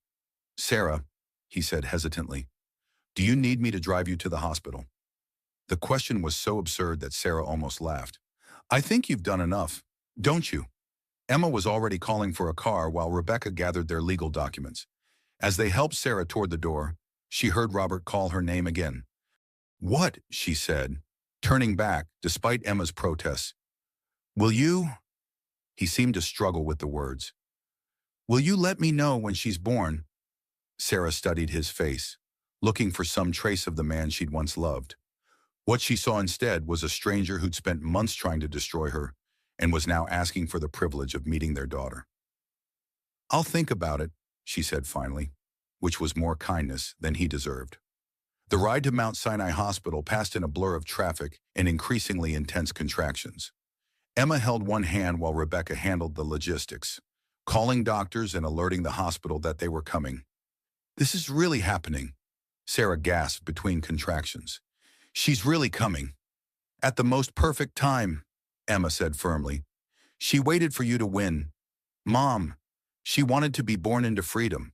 "Sarah," he said hesitantly, "do you need me to drive you to the hospital?" The question was so absurd that Sarah almost laughed. "I think you've done enough, don't you?" Emma was already calling for a car while Rebecca gathered their legal documents. As they helped Sarah toward the door, she heard Robert call her name again. "What?" she said, turning back despite Emma's protests. "Will you?" He seemed to struggle with the words. "Will you let me know when she's born?" Sarah studied his face, looking for some trace of the man she'd once loved. What she saw instead was a stranger who'd spent months trying to destroy her and was now asking for the privilege of meeting their daughter. "I'll think about it," she said finally, which was more kindness than he deserved. The ride to Mount Sinai Hospital passed in a blur of traffic and increasingly intense contractions. Emma held one hand while Rebecca handled the logistics, calling doctors and alerting the hospital that they were coming. "This is really happening," Sarah gasped between contractions. "She's really coming." "At the most perfect time," Emma said firmly. "She waited for you to win. Mom, she wanted to be born into freedom.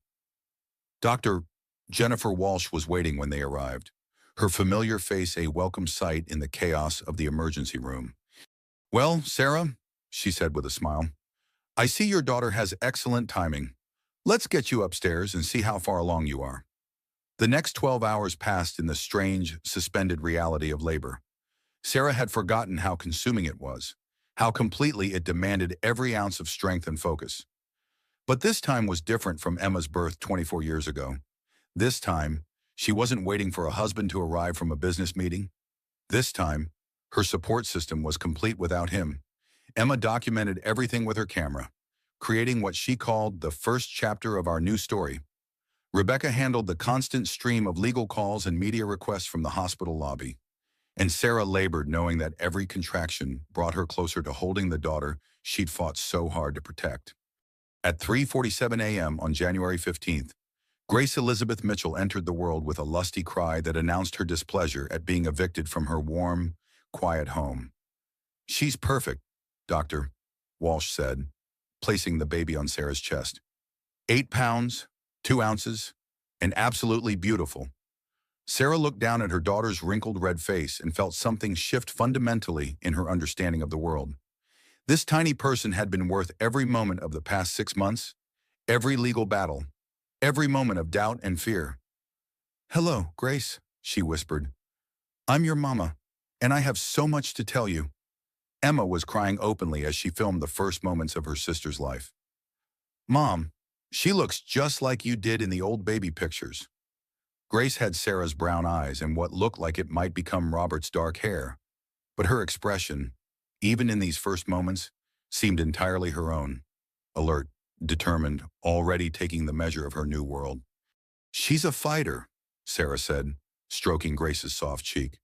Dr. Jennifer Walsh was waiting when they arrived, her familiar face a welcome sight in the chaos of the emergency room. Well, Sarah, she said with a smile, I see your daughter has excellent timing. Let's get you upstairs and see how far along you are. The next 12 hours passed in the strange, suspended reality of labor. Sarah had forgotten how consuming it was, how completely it demanded every ounce of strength and focus. But this time was different from Emma's birth 24 years ago. This time, she wasn't waiting for a husband to arrive from a business meeting. This time, her support system was complete without him. Emma documented everything with her camera, creating what she called the first chapter of our new story. Rebecca handled the constant stream of legal calls and media requests from the hospital lobby. And Sarah labored knowing that every contraction brought her closer to holding the daughter she'd fought so hard to protect. At 3:47 a.m. on January 15th, Grace Elizabeth Mitchell entered the world with a lusty cry that announced her displeasure at being evicted from her warm, quiet home. She's perfect, Doctor, Walsh said, placing the baby on Sarah's chest. 8 pounds, 2 ounces, and absolutely beautiful. Sarah looked down at her daughter's wrinkled red face and felt something shift fundamentally in her understanding of the world. This tiny person had been worth every moment of the past 6 months, every legal battle, every moment of doubt and fear. Hello, Grace, she whispered. I'm your mama, and I have so much to tell you. Emma was crying openly as she filmed the first moments of her sister's life. Mom, she looks just like you did in the old baby pictures. Grace had Sarah's brown eyes and what looked like it might become Robert's dark hair, but her expression, even in these first moments, seemed entirely her own, alert, determined, already taking the measure of her new world. She's a fighter, Sarah said, stroking Grace's soft cheek.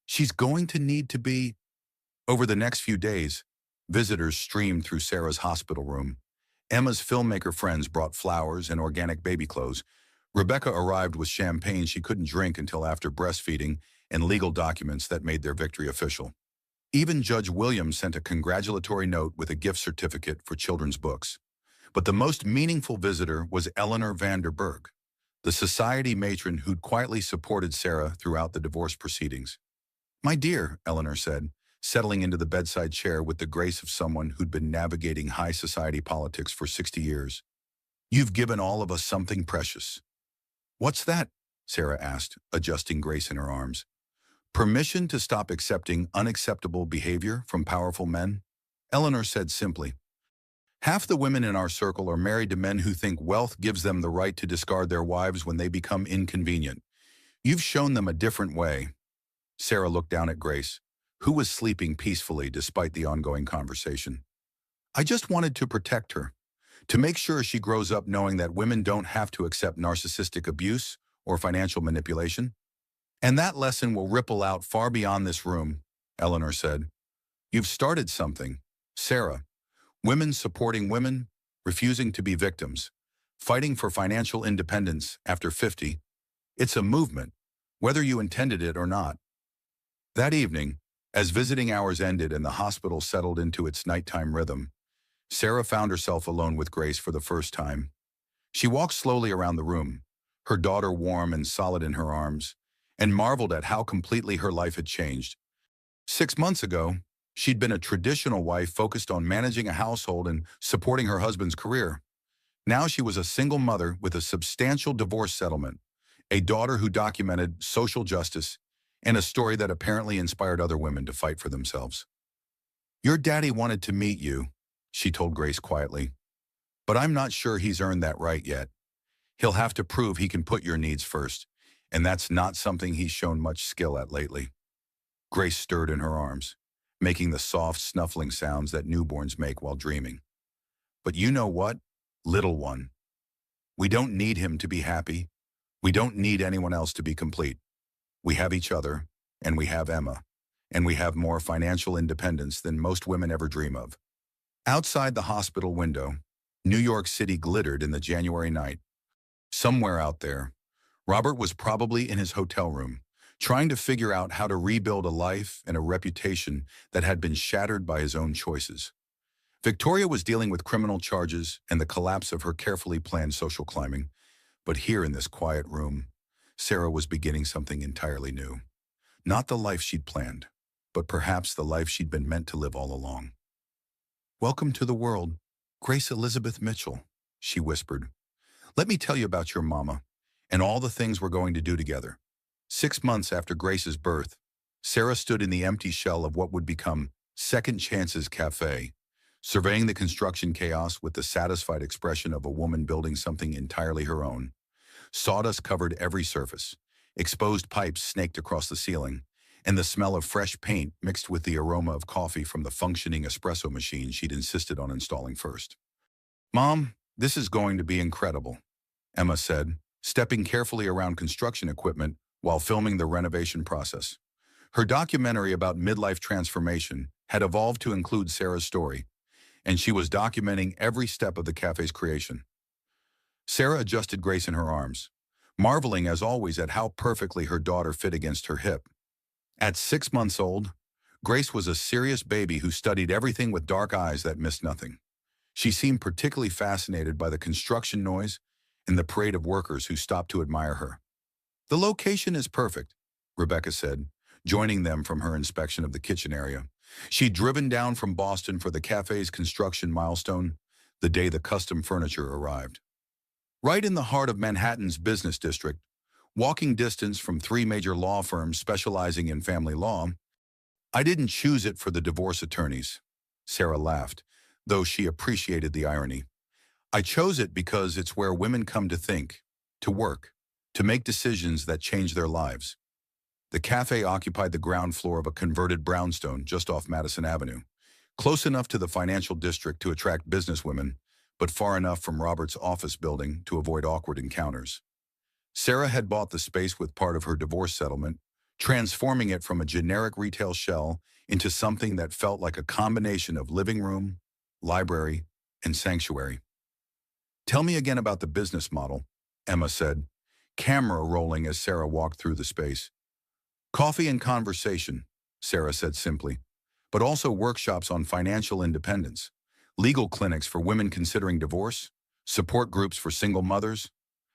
She's going to need to be. Over the next few days, visitors streamed through Sarah's hospital room. Emma's filmmaker friends brought flowers and organic baby clothes. Rebecca arrived with champagne she couldn't drink until after breastfeeding and legal documents that made their victory official. Even Judge Williams sent a congratulatory note with a gift certificate for children's books. But the most meaningful visitor was Eleanor Vanderberg, the society matron who'd quietly supported Sarah throughout the divorce proceedings. My dear, Eleanor said, settling into the bedside chair with the grace of someone who'd been navigating high society politics for 60 years. You've given all of us something precious. What's that? Sarah asked, adjusting Grace in her arms. Permission to stop accepting unacceptable behavior from powerful men? Eleanor said simply. Half the women in our circle are married to men who think wealth gives them the right to discard their wives when they become inconvenient. You've shown them a different way. Sarah looked down at Grace, who was sleeping peacefully despite the ongoing conversation. I just wanted to protect her, to make sure she grows up knowing that women don't have to accept narcissistic abuse or financial manipulation. And that lesson will ripple out far beyond this room, Eleanor said. You've started something, Sarah. Women supporting women, refusing to be victims, fighting for financial independence after 50. It's a movement, whether you intended it or not. That evening, as visiting hours ended and the hospital settled into its nighttime rhythm, Sarah found herself alone with Grace for the first time. She walked slowly around the room, her daughter warm and solid in her arms, and marveled at how completely her life had changed. 6 months ago, she'd been a traditional wife focused on managing a household and supporting her husband's career. Now she was a single mother with a substantial divorce settlement, a daughter who documented social justice, and a story that apparently inspired other women to fight for themselves. Your daddy wanted to meet you, she told Grace quietly, but I'm not sure he's earned that right yet. He'll have to prove he can put your needs first, and that's not something he's shown much skill at lately. Grace stirred in her arms, making the soft, snuffling sounds that newborns make while dreaming. But you know what, little one? We don't need him to be happy. We don't need anyone else to be complete. We have each other, and we have Emma, and we have more financial independence than most women ever dream of. Outside the hospital window, New York City glittered in the January night. Somewhere out there, Robert was probably in his hotel room, trying to figure out how to rebuild a life and a reputation that had been shattered by his own choices. Victoria was dealing with criminal charges and the collapse of her carefully planned social climbing, but here in this quiet room, Sarah was beginning something entirely new. Not the life she'd planned, but perhaps the life she'd been meant to live all along. "Welcome to the world, Grace Elizabeth Mitchell," she whispered. "Let me tell you about your mama and all the things we're going to do together." 6 months after Grace's birth, Sarah stood in the empty shell of what would become Second Chance's Cafe, surveying the construction chaos with the satisfied expression of a woman building something entirely her own. Sawdust covered every surface, exposed pipes snaked across the ceiling, and the smell of fresh paint mixed with the aroma of coffee from the functioning espresso machine she'd insisted on installing first. "Mom, this is going to be incredible," Emma said, stepping carefully around construction equipment while filming the renovation process. Her documentary about midlife transformation had evolved to include Sarah's story, and she was documenting every step of the cafe's creation. Sarah adjusted Grace in her arms, marveling as always at how perfectly her daughter fit against her hip. At 6 months old, Grace was a serious baby who studied everything with dark eyes that missed nothing. She seemed particularly fascinated by the construction noise and the parade of workers who stopped to admire her. "The location is perfect," Rebecca said, joining them from her inspection of the kitchen area. She'd driven down from Boston for the cafe's construction milestone, the day the custom furniture arrived. "Right in the heart of Manhattan's business district, walking distance from 3 major law firms specializing in family law. I didn't choose it for the divorce attorneys," Sarah laughed, though she appreciated the irony. "I chose it because it's where women come to think, to work, to make decisions that change their lives." The cafe occupied the ground floor of a converted brownstone just off Madison Avenue, close enough to the financial district to attract businesswomen, but far enough from Robert's office building to avoid awkward encounters. Sarah had bought the space with part of her divorce settlement, transforming it from a generic retail shell into something that felt like a combination of living room, library, and sanctuary. "Tell me again about the business model," Emma said, camera rolling as Sarah walked through the space. "Coffee and conversation," Sarah said simply, "but also workshops on financial independence, legal clinics for women considering divorce, support groups for single mothers,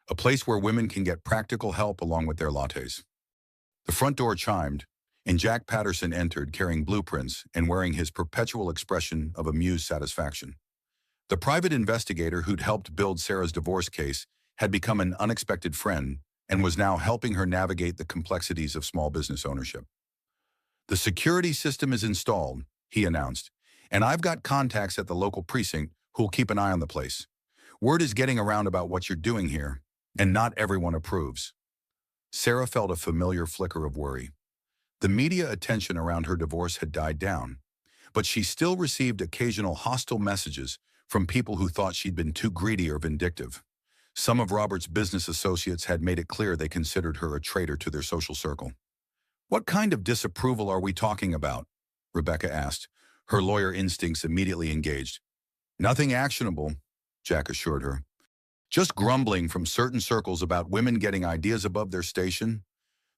a place where women can get practical help along with their lattes." The front door chimed, and Jack Patterson entered carrying blueprints and wearing his perpetual expression of amused satisfaction. The private investigator who'd helped build Sarah's divorce case had become an unexpected friend and was now helping her navigate the complexities of small business ownership. "The security system is installed," he announced, "and I've got contacts at the local precinct who'll keep an eye on the place. Word is getting around about what you're doing here, and not everyone approves." Sarah felt a familiar flicker of worry. The media attention around her divorce had died down, but she still received occasional hostile messages from people who thought she'd been too greedy or vindictive. Some of Robert's business associates had made it clear they considered her a traitor to their social circle. "What kind of disapproval are we talking about?" Rebecca asked, her lawyer instincts immediately engaged. "Nothing actionable," Jack assured her. "Just grumbling from certain circles about women getting ideas above their station.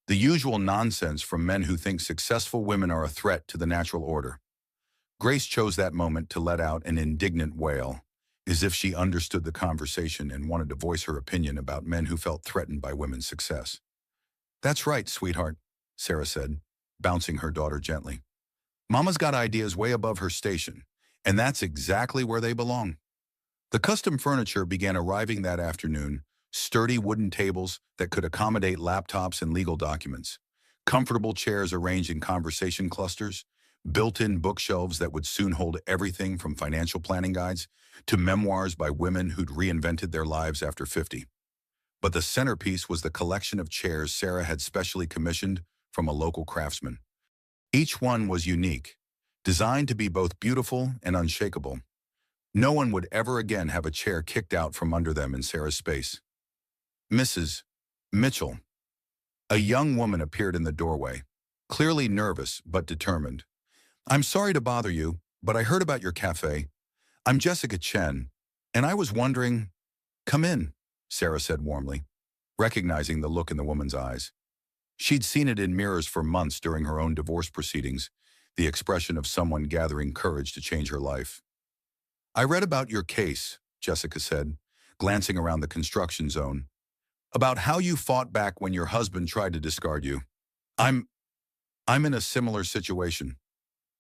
The usual nonsense from men who think successful women are a threat to the natural order." Grace chose that moment to let out an indignant wail, as if she understood the conversation and wanted to voice her opinion about men who felt threatened by women's success. "That's right, sweetheart," Sarah said, bouncing her daughter gently. "Mama's got ideas way above her station, and that's exactly where they belong." The custom furniture began arriving that afternoon, sturdy wooden tables that could accommodate laptops and legal documents, comfortable chairs arranged in conversation clusters, built-in bookshelves that would soon hold everything from financial planning guides to memoirs by women who'd reinvented their lives after 50. But the centerpiece was the collection of chairs Sarah had specially commissioned from a local craftsman. Each one was unique, designed to be both beautiful and unshakable. No one would ever again have a chair kicked out from under them in Sarah's space. "Mrs. Mitchell." A young woman appeared in the doorway, clearly nervous but determined. "I'm sorry to bother you, but I heard about your cafe. I'm Jessica Chen, and I was wondering—" "Come in," Sarah said warmly, recognizing the look in the woman's eyes. She'd seen it in mirrors for months during her own divorce proceedings, the expression of someone gathering courage to change her life. I read about your case, Jessica said, glancing around the construction zone, about how you fought back when your husband tried to discard you. I'm, I'm in a similar situation.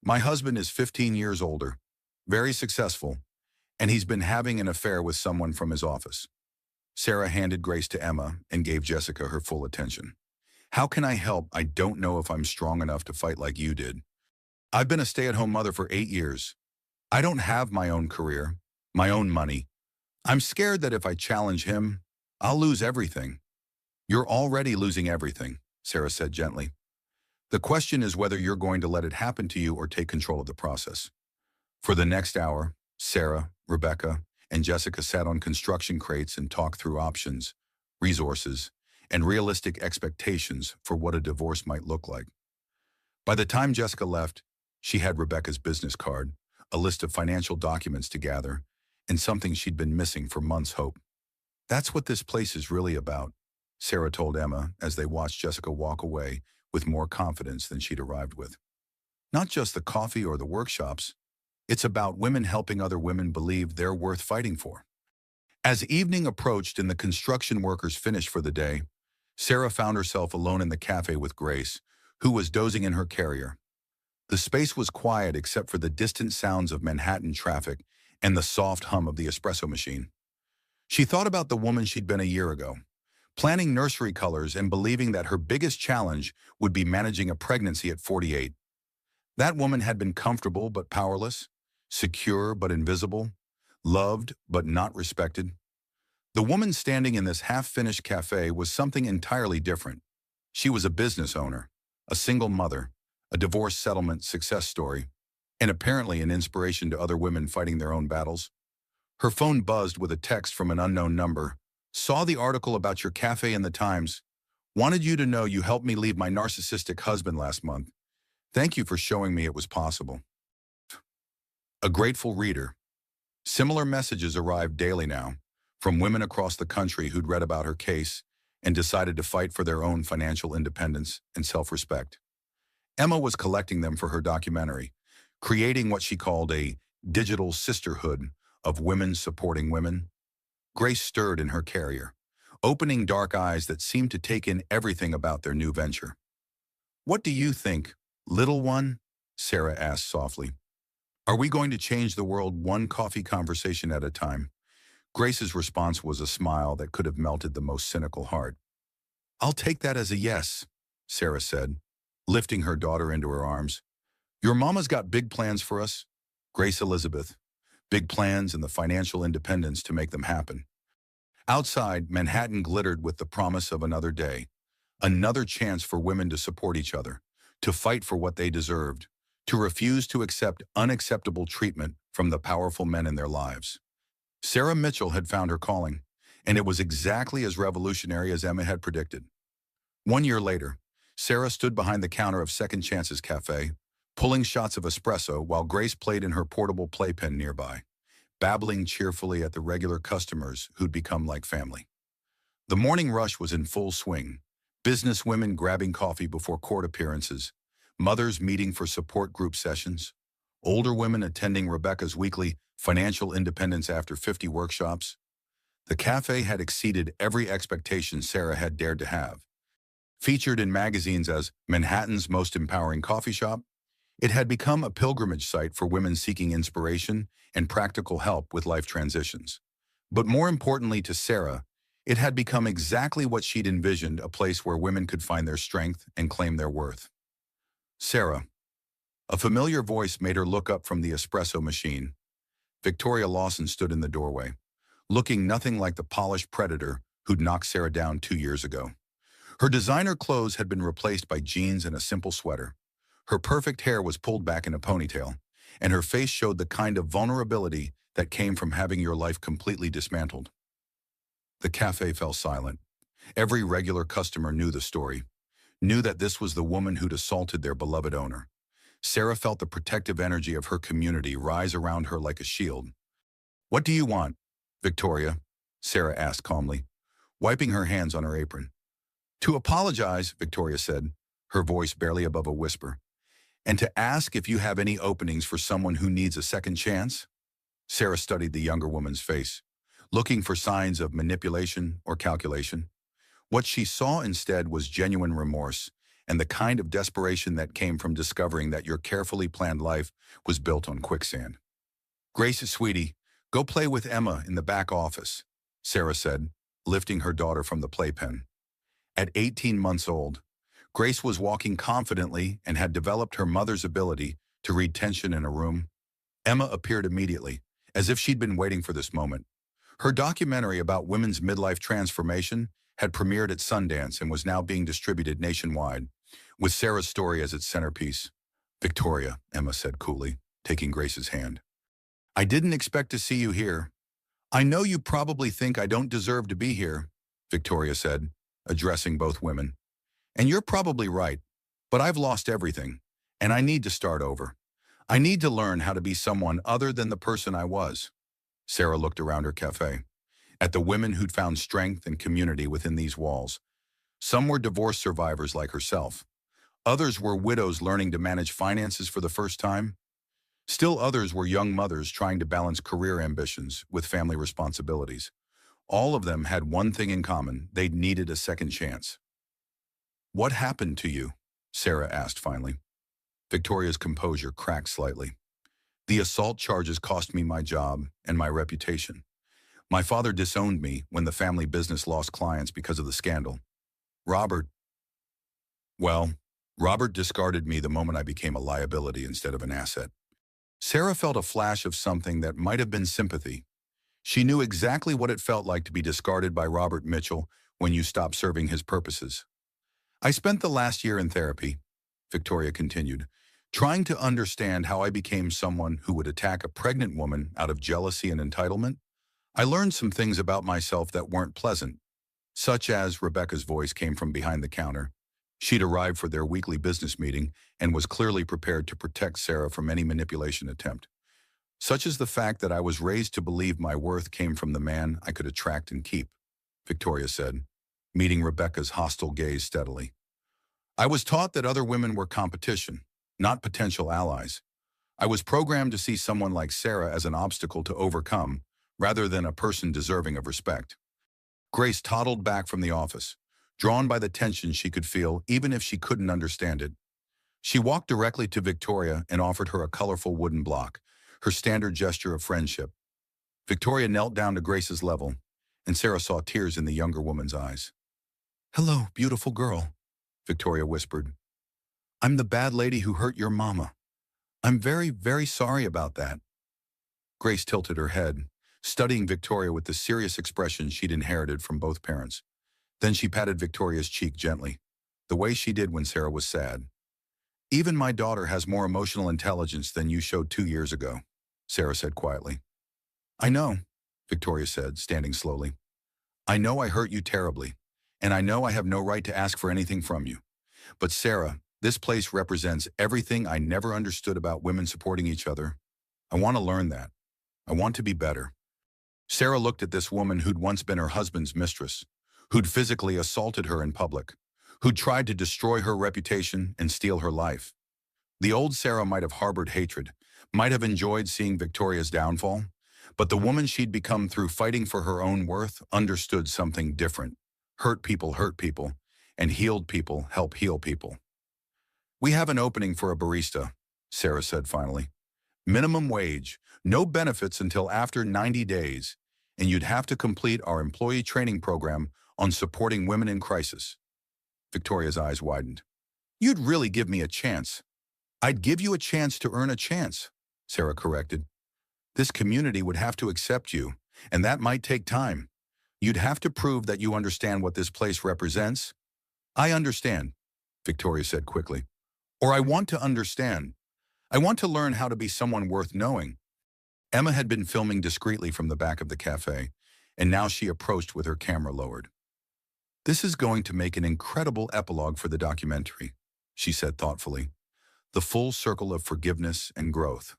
My husband is 15 years older, very successful, and he's been having an affair with someone from his office. Sarah handed Grace to Emma and gave Jessica her full attention. How can I help? I don't know if I'm strong enough to fight like you did. I've been a stay-at-home mother for 8 years. I don't have my own career, my own money. I'm scared that if I challenge him, I'll lose everything. You're already losing everything, Sarah said gently. The question is whether you're going to let it happen to you or take control of the process. For the next hour, Sarah, Rebecca, and Jessica sat on construction crates and talked through options, resources, and realistic expectations for what a divorce might look like. By the time Jessica left, she had Rebecca's business card, a list of financial documents to gather, and something she'd been missing for months' hope. That's what this place is really about, Sarah told Emma as they watched Jessica walk away with more confidence than she'd arrived with. Not just the coffee or the workshops, it's about women helping other women believe they're worth fighting for. As evening approached and the construction workers finished for the day, Sarah found herself alone in the cafe with Grace, who was dozing in her carrier. The space was quiet except for the distant sounds of Manhattan traffic and the soft hum of the espresso machine. She thought about the woman she'd been a year ago, planning nursery colors and believing that her biggest challenge would be managing a pregnancy at 48. That woman had been comfortable but powerless, secure but invisible, loved but not respected. The woman standing in this half-finished cafe was something entirely different. She was a business owner, a single mother, a divorce settlement success story, and apparently an inspiration to other women fighting their own battles. Her phone buzzed with a text from an unknown number. Saw the article about your cafe in the Times. Wanted you to know you helped me leave my narcissistic husband last month. Thank you for showing me it was possible. A grateful reader. Similar messages arrived daily now, from women across the country who'd read about her case and decided to fight for their own financial independence and self-respect. Emma was collecting them for her documentary, creating what she called a digital sisterhood of women supporting women. Grace stirred in her carrier, opening dark eyes that seemed to take in everything about their new venture. What do you think, little one? Sarah asked softly. Are we going to change the world one coffee conversation at a time? Grace's response was a smile that could have melted the most cynical heart. I'll take that as a yes, Sarah said, lifting her daughter into her arms. Your mama's got big plans for us, Grace Elizabeth. Big plans and the financial independence to make them happen. Outside, Manhattan glittered with the promise of another day, another chance for women to support each other, to fight for what they deserved, to refuse to accept unacceptable treatment from the powerful men in their lives. Sarah Mitchell had found her calling, and it was exactly as revolutionary as Emma had predicted. 1 year later, Sarah stood behind the counter of Second Chance's Cafe, pulling shots of espresso while Grace played in her portable playpen nearby, babbling cheerfully at the regular customers who'd become like family. The morning rush was in full swing, business women grabbing coffee before court appearances, mothers meeting for support group sessions, older women attending Rebecca's weekly Financial Independence After 50 workshops. The cafe had exceeded every expectation Sarah had dared to have. Featured in magazines as Manhattan's most empowering coffee shop, it had become a pilgrimage site for women seeking inspiration and practical help with life transitions. But more importantly to Sarah, it had become exactly what she'd envisioned, a place where women could find their strength and claim their worth. Sarah. A familiar voice made her look up from the espresso machine. Victoria Lawson stood in the doorway, looking nothing like the polished predator who'd knocked Sarah down 2 years ago. Her designer clothes had been replaced by jeans and a simple sweater. Her perfect hair was pulled back in a ponytail, and her face showed the kind of vulnerability that came from having your life completely dismantled. The cafe fell silent. Every regular customer knew the story, knew that this was the woman who'd assaulted their beloved owner. Sarah felt the protective energy of her community rise around her like a shield. What do you want, Victoria? Sarah asked calmly, wiping her hands on her apron. To apologize, Victoria said, her voice barely above a whisper, and to ask if you have any openings for someone who needs a second chance. Sarah studied the younger woman's face, looking for signs of manipulation or calculation. What she saw instead was genuine remorse and the kind of desperation that came from discovering that your carefully planned life was built on quicksand. "Grace, sweetie, go play with Emma in the back office," Sarah said, lifting her daughter from the playpen. At 18 months old, Grace was walking confidently and had developed her mother's ability to read tension in a room. Emma appeared immediately, as if she'd been waiting for this moment. Her documentary about women's midlife transformation had premiered at Sundance and was now being distributed nationwide, with Sarah's story as its centerpiece. "Victoria," Emma said coolly, taking Grace's hand. "I didn't expect to see you here. I know you probably think I don't deserve to be here," Victoria said, addressing both women. "And you're probably right, but I've lost everything, and I need to start over. I need to learn how to be someone other than the person I was." Sarah looked around her cafe, at the women who'd found strength and community within these walls. Some were divorce survivors like herself. Others were widows learning to manage finances for the first time. Still others were young mothers trying to balance career ambitions with family responsibilities. All of them had one thing in common: they'd needed a second chance. "What happened to you?" Sarah asked finally. Victoria's composure cracked slightly. "The assault charges cost me my job and my reputation. My father disowned me when the family business lost clients because of the scandal. Robert, well, Robert discarded me the moment I became a liability instead of an asset." Sarah felt a flash of something that might have been sympathy. She knew exactly what it felt like to be discarded by Robert Mitchell when you stopped serving his purposes. "I spent the last year in therapy," Victoria continued, "trying to understand how I became someone who would attack a pregnant woman out of jealousy and entitlement. I learned some things about myself that weren't pleasant, such as," Rebecca's voice came from behind the counter. She'd arrived for their weekly business meeting and was clearly prepared to protect Sarah from any manipulation attempt. "Such as the fact that I was raised to believe my worth came from the man I could attract and keep," Victoria said, meeting Rebecca's hostile gaze steadily. "I was taught that other women were competition, not potential allies. I was programmed to see someone like Sarah as an obstacle to overcome, rather than a person deserving of respect." Grace toddled back from the office, drawn by the tension she could feel even if she couldn't understand it. She walked directly to Victoria and offered her a colorful wooden block, her standard gesture of friendship. Victoria knelt down to Grace's level, and Sarah saw tears in the younger woman's eyes. "Hello, beautiful girl," Victoria whispered. "I'm the bad lady who hurt your mama. I'm very, very sorry about that." Grace tilted her head, studying Victoria with the serious expression she'd inherited from both parents. Then she patted Victoria's cheek gently, the way she did when Sarah was sad. "Even my daughter has more emotional intelligence than you showed 2 years ago," Sarah said quietly. "I know," Victoria said, standing slowly. "I know I hurt you terribly, and I know I have no right to ask for anything from you. But Sarah, this place represents everything I never understood about women supporting each other. I want to learn that. I want to be better." Sarah looked at this woman who'd once been her husband's mistress, who'd physically assaulted her in public, who'd tried to destroy her reputation and steal her life. The old Sarah might have harbored hatred, might have enjoyed seeing Victoria's downfall, but the woman she'd become through fighting for her own worth understood something different. Hurt people, and healed people help heal people. "We have an opening for a barista," Sarah said finally. "Minimum wage, no benefits until after 90 days, and you'd have to complete our employee training program on supporting women in crisis." Victoria's eyes widened. "You'd really give me a chance." "I'd give you a chance to earn a chance," Sarah corrected. "This community would have to accept you, and that might take time. You'd have to prove that you understand what this place represents." "I understand," Victoria said quickly. "Or I want to understand. I want to learn how to be someone worth knowing." Emma had been filming discreetly from the back of the cafe, and now she approached with her camera lowered. "This is going to make an incredible epilogue for the documentary," she said thoughtfully. "The full circle of forgiveness and growth."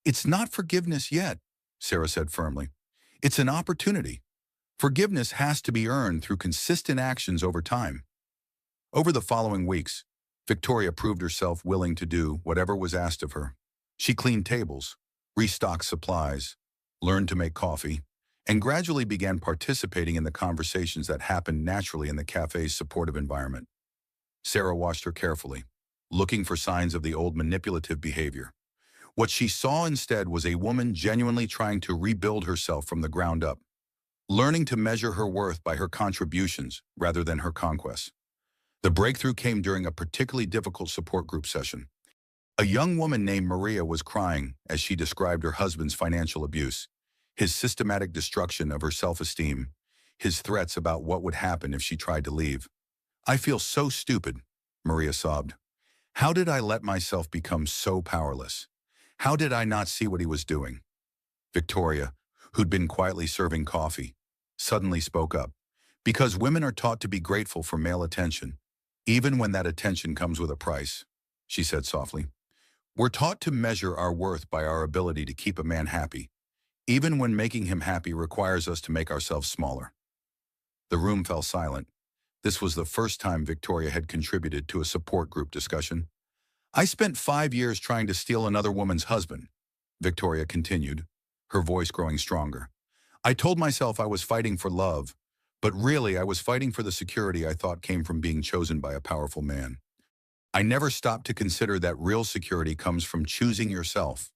"It's not forgiveness yet," Sarah said firmly. "It's an opportunity. Forgiveness has to be earned through consistent actions over time." Over the following weeks, Victoria proved herself willing to do whatever was asked of her. She cleaned tables, restocked supplies, learned to make coffee, and gradually began participating in the conversations that happened naturally in the cafe's supportive environment. Sarah watched her carefully, looking for signs of the old manipulative behavior. What she saw instead was a woman genuinely trying to rebuild herself from the ground up, learning to measure her worth by her contributions rather than her conquests. The breakthrough came during a particularly difficult support group session. A young woman named Maria was crying as she described her husband's financial abuse, his systematic destruction of her self-esteem, his threats about what would happen if she tried to leave. "I feel so stupid," Maria sobbed. "How did I let myself become so powerless? How did I not see what he was doing?" Victoria, who'd been quietly serving coffee, suddenly spoke up. "Because women are taught to be grateful for male attention, even when that attention comes with a price," she said softly. "We're taught to measure our worth by our ability to keep a man happy, even when making him happy requires us to make ourselves smaller." The room fell silent. This was the first time Victoria had contributed to a support group discussion. "I spent 5 years trying to steal another woman's husband," Victoria continued, her voice growing stronger. "I told myself I was fighting for love, but really I was fighting for the security I thought came from being chosen by a powerful man. I never stopped to consider that real security comes from choosing yourself."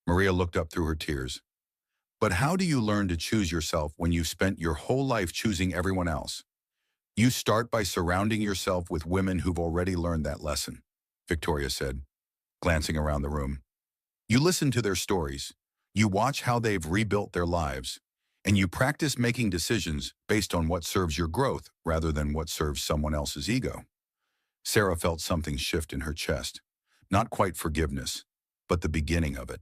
Maria looked up through her tears. "But how do you learn to choose yourself when you've spent your whole life choosing everyone else?" "You start by surrounding yourself with women who've already learned that lesson," Victoria said, glancing around the room. "You listen to their stories, you watch how they've rebuilt their lives, and you practice making decisions based on what serves your growth rather than what serves someone else's ego." Sarah felt something shift in her chest. Not quite forgiveness, but the beginning of it.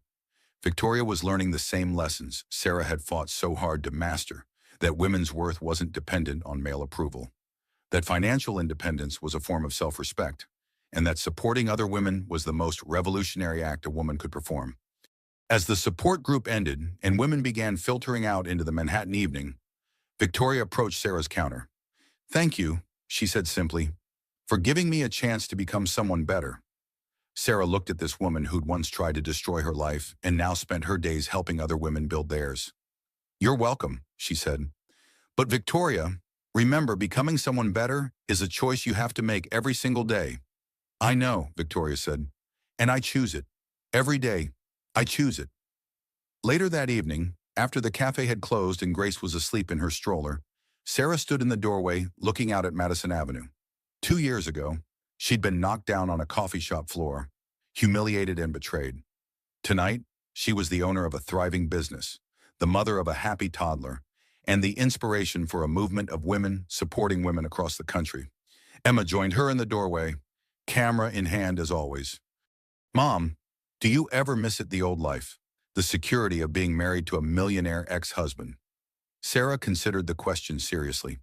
Victoria was learning the same lessons Sarah had fought so hard to master, that women's worth wasn't dependent on male approval, that financial independence was a form of self-respect, and that supporting other women was the most revolutionary act a woman could perform. As the support group ended and women began filtering out into the Manhattan evening, Victoria approached Sarah's counter. "Thank you," she said simply, "for giving me a chance to become someone better." Sarah looked at this woman who'd once tried to destroy her life and now spent her days helping other women build theirs. "You're welcome," she said. "But Victoria, remember, becoming someone better is a choice you have to make every single day." "I know," Victoria said, "and I choose it. Every day, I choose it." Later that evening, after the cafe had closed and Grace was asleep in her stroller, Sarah stood in the doorway looking out at Madison Avenue. 2 years ago, she'd been knocked down on a coffee shop floor, humiliated and betrayed. Tonight, she was the owner of a thriving business, the mother of a happy toddler, and the inspiration for a movement of women supporting women across the country. Emma joined her in the doorway, camera in hand as always. "Mom, do you ever miss it, the old life? The security of being married to a millionaire ex-husband?" Sarah considered the question seriously.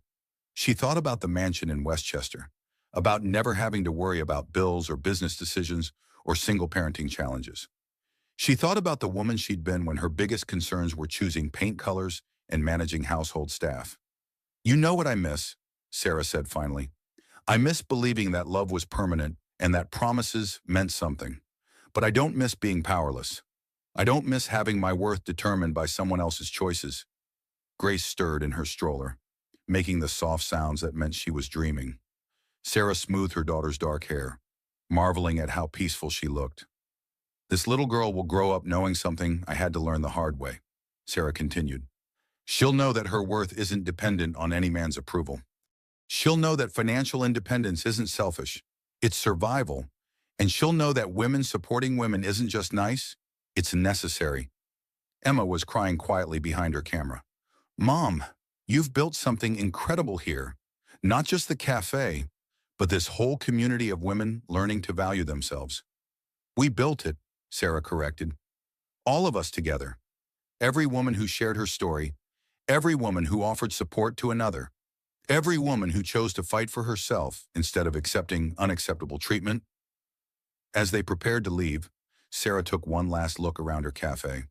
She thought about the mansion in Westchester, about never having to worry about bills or business decisions or single parenting challenges. She thought about the woman she'd been when her biggest concerns were choosing paint colors and managing household staff. "You know what I miss," Sarah said finally. "I miss believing that love was permanent and that promises meant something. But I don't miss being powerless. I don't miss having my worth determined by someone else's choices." Grace stirred in her stroller, making the soft sounds that meant she was dreaming. Sarah smoothed her daughter's dark hair, marveling at how peaceful she looked. "This little girl will grow up knowing something I had to learn the hard way," Sarah continued. "She'll know that her worth isn't dependent on any man's approval. She'll know that financial independence isn't selfish, it's survival. And she'll know that women supporting women isn't just nice, it's necessary." Emma was crying quietly behind her camera. "Mom, you've built something incredible here. Not just the cafe, but this whole community of women learning to value themselves." "We built it," Sarah corrected. "All of us together. Every woman who shared her story, every woman who offered support to another, every woman who chose to fight for herself instead of accepting unacceptable treatment." As they prepared to leave, Sarah took one last look around her cafe.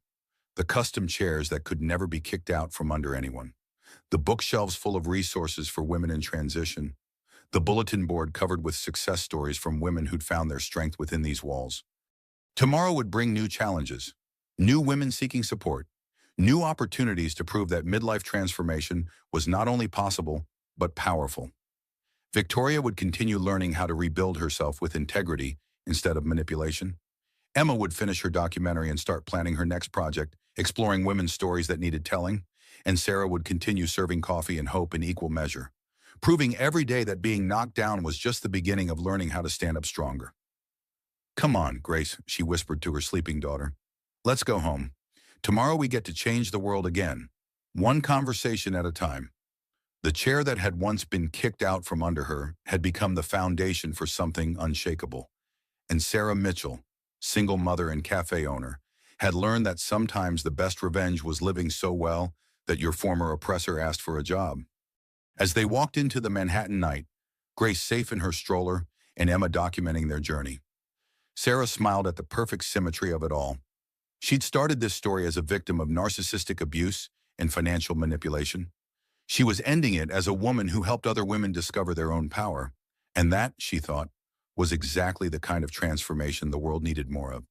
The custom chairs that could never be kicked out from under anyone. The bookshelves full of resources for women in transition. The bulletin board covered with success stories from women who'd found their strength within these walls. Tomorrow would bring new challenges, New women seeking support, new opportunities to prove that midlife transformation was not only possible, but powerful. Victoria would continue learning how to rebuild herself with integrity instead of manipulation. Emma would finish her documentary and start planning her next project, exploring women's stories that needed telling, and Sarah would continue serving coffee and hope in equal measure, proving every day that being knocked down was just the beginning of learning how to stand up stronger. "Come on, Grace," she whispered to her sleeping daughter. "Let's go home. Tomorrow we get to change the world again, one conversation at a time." The chair that had once been kicked out from under her had become the foundation for something unshakable. And Sarah Mitchell, single mother and cafe owner, had learned that sometimes the best revenge was living so well that your former oppressor asked for a job. As they walked into the Manhattan night, Grace safe in her stroller and Emma documenting their journey, Sarah smiled at the perfect symmetry of it all. She'd started this story as a victim of narcissistic abuse and financial manipulation. She was ending it as a woman who helped other women discover their own power. And that, she thought, was exactly the kind of transformation the world needed more of.